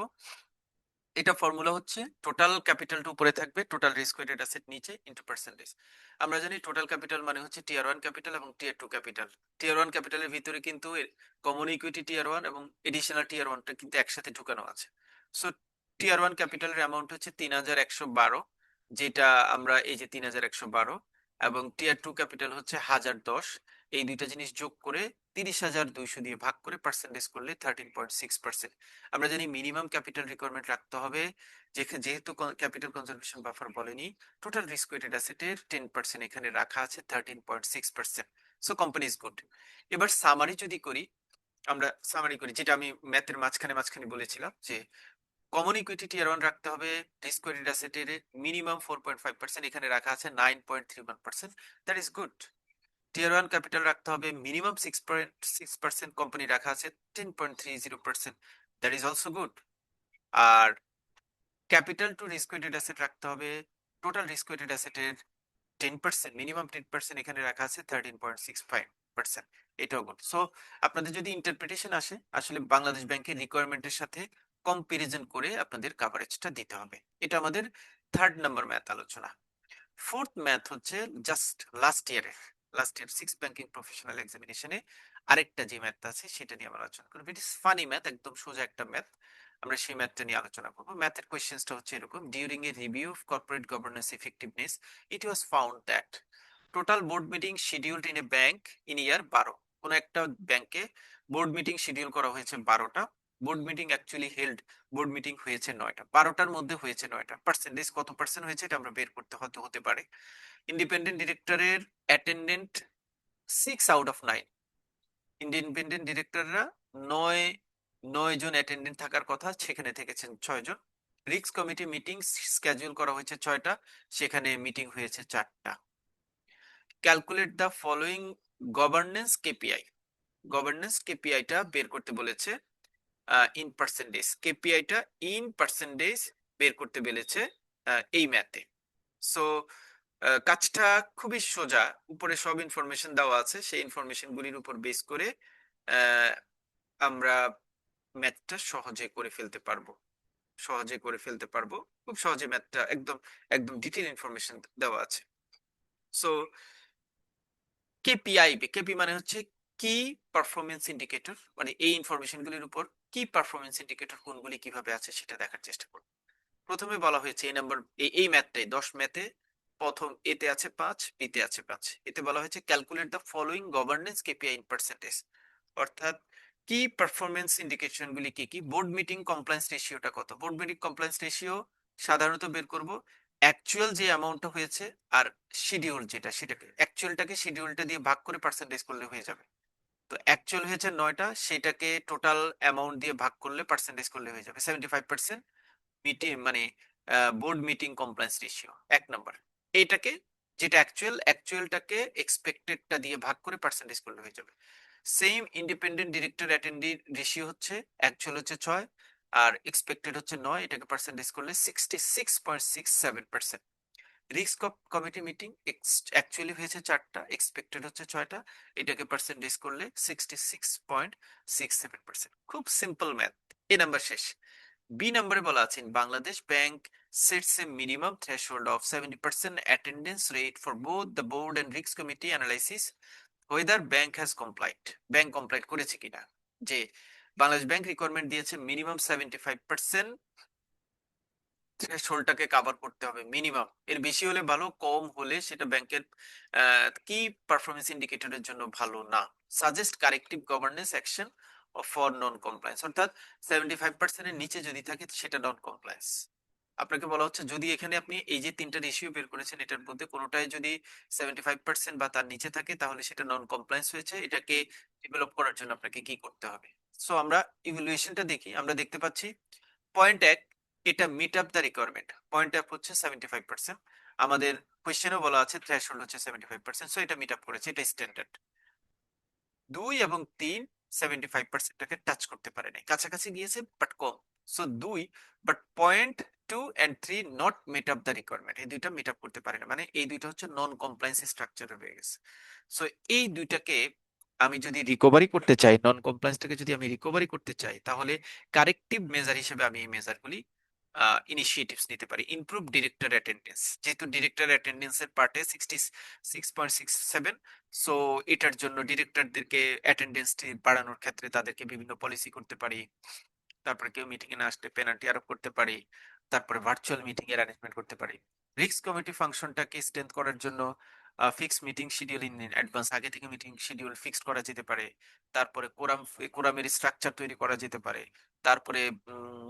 এটা ফর্মুলা হচ্ছে টোটাল ক্যাপিটালটা উপরে থাকবে, টোটাল রিস্ক ওয়েটেড অ্যাসেট নিচে, ইনটু পার্সেন্টেজ। আমরা জানি টোটাল ক্যাপিটাল মানে হচ্ছে টিয়ার 1 ক্যাপিটাল এবং টিয়ার 2 ক্যাপিটাল। টিয়ার 1 ক্যাপিটালের ভিতরে কিন্তু কমন ইকুইটি টিয়ার 1 এবং এডিশনাল টিয়ার 1টা কিন্তু একসাথে ঢুকানো আছে। সো টিয়ার 1 ক্যাপিটালের অ্যামাউন্ট হচ্ছে 3,112, যেটা আমরা এই যে 3,112, এবং টিয়ার 2 ক্যাপিটাল হচ্ছে 1,010। এই দুইটা জিনিস যোগ করে 30,200 দিয়ে ভাগ করে পার্সেন্টেজ করলে 13.6%। আমরা জানি মিনিমাম ক্যাপিটাল রিকোয়ারমেন্ট রাখতে হবে, যেহেতু ক্যাপিটাল কনজারভেশন বাফার বলেনি, টোটাল রিস্ক ওয়েটেড অ্যাসেটের 10% এখানে রাখা আছে 13.6%। So company is good. এবার সামারি যদি করি, আমরা সামারি করি যেটা আমি ম্যাথের মাঝখানে মাঝখানে বলেছিলাম, যে কমন ইকুইটি টিয়ার 1 রাখতে হবে রিস্ক ওয়েটেড অ্যাসেটের মিনিমাম 4.5%, এখানে রাখা আছে 9.31%, that is good. Tier 1 capital রাখতে হবে মিনিমাম 6.6%, কোম্পানি রাখা আছে 10.30%, দ্যাট ইজ অলসো গুড। আর capital to risk weighted asset রাখতে হবে টোটাল রিস্ক ওয়েটেড অ্যাসেটের 10%, মিনিমাম 10%, এখানে রাখা আছে 13.65%, এটাও গুড। সো আপনাদের যদি ইন্টারপ্রিটেশন আসে, আসলে বাংলাদেশ ব্যাংকের রিকোয়ারমেন্টের সাথে কম্পারিজন করে আপনাদের কাভারেজটা দিতে হবে। এটা আমাদের 3rd নম্বর ম্যাথ আলোচনা। 4th ম্যাথ হচ্ছে just last year 6 banking professional এক্সামিনেশনে আরেকটা যে ম্যাথ আছে সেটা নিয়ে আমরা আলোচনা করবো। ইট ইস ফানি ম্যাথ, একদম সোজা একটা ম্যাথ। আমরা সেই ম্যাথটা নিয়ে আলোচনা করবো। ম্যাথের কোয়েশ্চেন্সটা হচ্ছে এরকম: during a review of corporate governance effectiveness, it was found that total board meeting scheduled in a bank in year 12। কোন একটা ব্যাংকে বোর্ড মিটিং শিডিউল করা হয়েছে 12টা, board meeting actually held, board meeting হয়েছে 9টা, 12টার মধ্যে হয়েছে 9টা, পার্সেন্টেজ কত পার্সেন্ট হয়েছে এটা আমরা বের করতে হতে পারে। ইন্ডিপেন্ডেন্ট ডিরেক্টরের অ্যাটেন্ডেন্ট 6 আউট অফ 9, ইন্ডিপেন্ডেন্ট ডিরেক্টররা 9 9 জন অ্যাটেন্ডেন্ট থাকার কথা, সেখানে থেকেছেন 6 জন। রিস্ক কমিটি মিটিং স্কেজুল করা হয়েছে 6টা, সেখানে মিটিং হয়েছে 4টা। Calculate the following governance KPI. Governance কেপিআইটা বের করতে বলেছে ইন পার্সেন্টেজ। কেপিআইটা ইন পার্সেন্টেজ বের করতে বলেছে এই ম্যাথে। সো কাজটা খুবই সোজা, উপরে সব ইনফরমেশন দেওয়া আছে, সেই ইনফরমেশন গুলির উপর বেস করে আহ, আমরা ম্যাথটা সহজে করে ফেলতে পারবো। সহজে করে ফেলতে পারবো, খুব সহজে ম্যাথটা একদম একদম ডিটেইল ইনফরমেশন দেওয়া আছে। সো কেপিআই, কেপি মানে হচ্ছে কি পারফরমেন্স ইন্ডিকেটর, মানে এই ইনফরমেশন গুলির উপর কি পারফরমেন্স ইন্ডিকেটর কোনগুলি কিভাবে আছে সেটা দেখার চেষ্টা করব। প্রথমে বলা হয়েছে এই নাম্বার, এই ম্যাথটাই 10 ম্যাথে প্রথম এতে আছে 5, বিতে আছে 5। এতে বলা হয়েছে calculate the following governance KPI in percentage, অর্থাৎ কি পারফরমেন্স ইন্ডিকেশন গুলি কি কি। বোর্ড মিটিং কমপ্লায়েন্স রেশিওটা কত, বোর্ড মিটিং কমপ্লায়েন্স রেশিও সাধারণত বের করব অ্যাকচুয়াল যে অ্যামাউন্টটা হয়েছে আর শিডিউল যেটা, সেটাকে অ্যাকচুয়ালটাকে শিডিউলটা দিয়ে ভাগ করে পার্সেন্টেজ করলে হয়ে যাবে। তো অ্যাকচুয়াল হয়েছে 9টা, সেটাকে টোটাল অ্যামাউন্ট দিয়ে ভাগ করলে পার্সেন্টেজ করলে হয়ে যাবে 75%। মিটিং মানে বোর্ড মিটিং কমপ্লায়েন্স রেশিও 1 নম্বর। এইটাকে যেটা অ্যাকচুয়ালটাকে এক্সপেক্টেডটা দিয়ে ভাগ করে পার্সেন্টেজ করলে হয়ে যাবে। সেম ইন্ডিপেন্ডেন্ট ডিরেক্টর অ্যাটেন্ডি রেশিও হচ্ছে অ্যাকচুয়াল হচ্ছে 6 আর এক্সপেক্টেড হচ্ছে 9, এটাকে পার্সেন্টেজ করলে 66.67%। রিস্ক কমিটি মিটিং অ্যাকচুয়ালি হয়েছে 4টা, এক্সপেক্টেড হচ্ছে 6টা, এটাকে পার্সেন্টেজ করলে 66.67%। খুব সিম্পল ম্যাথ। এ নাম্বার শেষ। বি নম্বরে বলা আছে Bangladesh bank sets a minimum threshold of 70% attendance rate for both the board and risk committee analysis whether bank has complied, bank complied করেছে কিনা। যে বাংলাদেশ ব্যাংক রিকোয়ারমেন্ট দিয়েছে মিনিমাম 75% থ্রেশহোল্ডটাকে কভার করতে হবে, মিনিমাম। এর বেশি হলে ভালো, কম হলে সেটা ব্যাংকের কি পারফরমেন্স ইন্ডিকেটরের জন্য ভালো না। Suggest corrective governance action for non compliance, অর্থাৎ 75% এর নিচে যদি থাকে সেটা নন কমপ্লায়েন্স। আপনাকে বলা হচ্ছে যদি এখানে আপনি এই যে 3টা রেশিও বের করেছেন এটার মধ্যে কোনোটাই যদি 75% বা তার নিচে থাকে তাহলে সেটা নন কমপ্লায়েন্স হয়েছে। এটাকে ডেভেলপ করার জন্য আপনাকে কি করতে হবে। সো আমরা ইভ্যালুয়েশনটা দেখি, আমরা দেখতে পাচ্ছি পয়েন্ট 1, এটা meet up the requirement. Point অ্যাপ হচ্ছে 75%, আমাদের কোয়েশ্চেনও বলা আছে থ্রেশহোল্ড হচ্ছে 75%, সো এটা মিট আপ করেছে, এটা স্ট্যান্ডার্ড। 2 এবং 3 75%টাকে টাচ করতে পারে নাই, কাছাকাছি গিয়েছে বাট কম। So 2, but point 2 and 3 not meet up the requirement, এই দুইটা মিট আপ করতে পারে না, মানে এই দুইটা হচ্ছে নন কমপ্লায়েন্স স্ট্রাকচারে হয়ে গেছে। সো এই দুইটাকে আমি যদি রিকভারি করতে চাই, নন কমপ্লায়েন্সটাকে যদি আমি রিকভারি করতে চাই, তাহলে কারেক্টিভ মেজার হিসেবে আমি এই মেজারগুলি ইনিশিয়েটিভস নিতে পারি। ইমপ্রুভ ডিরেক্টর অ্যাটেন্ডেন্স, যেহেতু ডিরেক্টর অ্যাটেন্ডেন্সের পার্টে 66.67, সো এটার জন্য ডিরেক্টরদেরকে অ্যাটেন্ডেন্স বাড়ানোর ক্ষেত্রে তাদেরকে বিভিন্ন পলিসি করতে পারি। তারপরে কেউ মিটিং এ না আসলে পেনাল্টি আরোপ করতে পারি। তারপরে ভার্চুয়াল মিটিং এর অ্যারেঞ্জমেন্ট করতে পারি। রিস্ক কমিটি ফাংশনটাকে স্ট্রেংথ করার জন্য fix meeting schedule in advance, আগে থেকে মিটিং শিডিউল ফিক্সড করা যেতে পারে। তারপরে কোরামের স্ট্রাকচার তৈরি করা যেতে পারে। তারপরে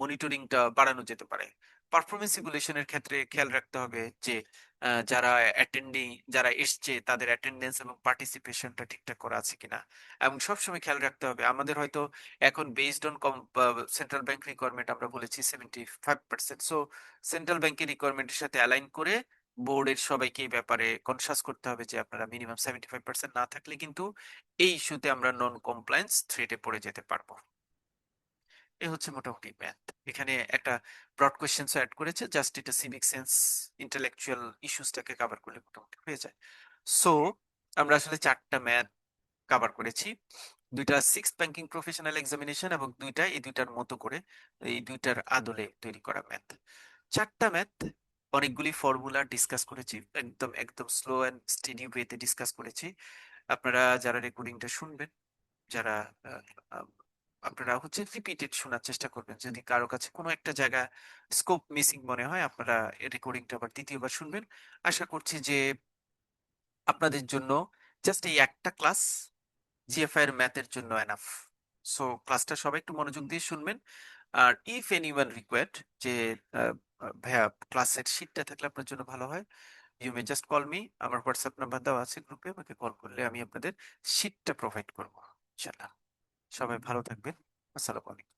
মনিটরিংটা বাড়ানো যেতে পারে। পারফরমেন্স ইভ্যালুয়েশনের ক্ষেত্রে খেয়াল রাখতে হবে যে যারা যারা এসছে তাদের অ্যাটেন্ডেন্স এবং পার্টিসিপেশনটা ঠিকঠাক করা আছে কিনা। এবং সবসময় খেয়াল রাখতে হবে, আমাদের হয়তো এখন based on central bank requirement আমরা বলেছি 75%, সো সেন্ট্রাল ব্যাংকের রিকোয়ারমেন্টের সাথে অ্যালাইন করে বোর্ডের সবাইকে এই ব্যাপারে কনসাস করতে হবে যে আপনারা মিনিমাম 75% না থাকলে কিন্তু এই ইস্যুতে আমরা নন কমপ্লায়েন্স থ্রেটে পড়ে যেতে পারবো। এ হচ্ছে মোটামুটি ম্যাথ। এখানে একটা ব্রড কোয়েশ্চেন্স অ্যাড করেছে, জাস্ট এটা সিভিক সেন্স ইন্টেলেকচুয়াল ইস্যুসটাকে কভার করলে মোটামুটি হয়ে যায়। সো আমরা আসলে 4টা ম্যাথ কভার করেছি, 2টা সিক্স ব্যাংকিং প্রফেশনাল এক্সামিনেশন এবং 2টা এই 2টার মতো করে এই 2টার আদলে তৈরি করা ম্যাথ। 4টা ম্যাথ, অনেকগুলি ফর্মুলা ডিসকাস করেছি, একদম একদম স্লো অ্যান্ড স্টেডি ওয়েতে ডিসকাস করেছি। আপনারা যারা রেকর্ডিংটা শুনবেন, যারা আহ, আপনারা হচ্ছে রিপিটেড শোনার চেষ্টা করবেন, যদি কারো কাছে কোনো একটা জায়গা স্কোপ মিসিং মনে হয় আপনারা রেকর্ডিংটা আবার দ্বিতীয়বার শুনবেন। আশা করছি যে আপনাদের জন্য জাস্ট এই একটা ক্লাস জিএফআই এর ম্যাথের জন্য এনাফ। সো ক্লাসটা সবাই একটু মনোযোগ দিয়ে শুনবেন। আর ইফ এনিওয়ান রিকোয়ার্ড যে আহ, ভাইয়া ক্লাসের শিটটা থাকলে আপনার জন্য ভালো হয়, you may just call me, আমার হোয়াটসঅ্যাপ নাম্বার দেওয়া আছে গ্রুপে, আমাকে কল করলে আমি আপনাদের শিটটা প্রোভাইড করবো ইনশাআল্লাহ। সবাই ভালো থাকবেন। আসসালামু আলাইকুম।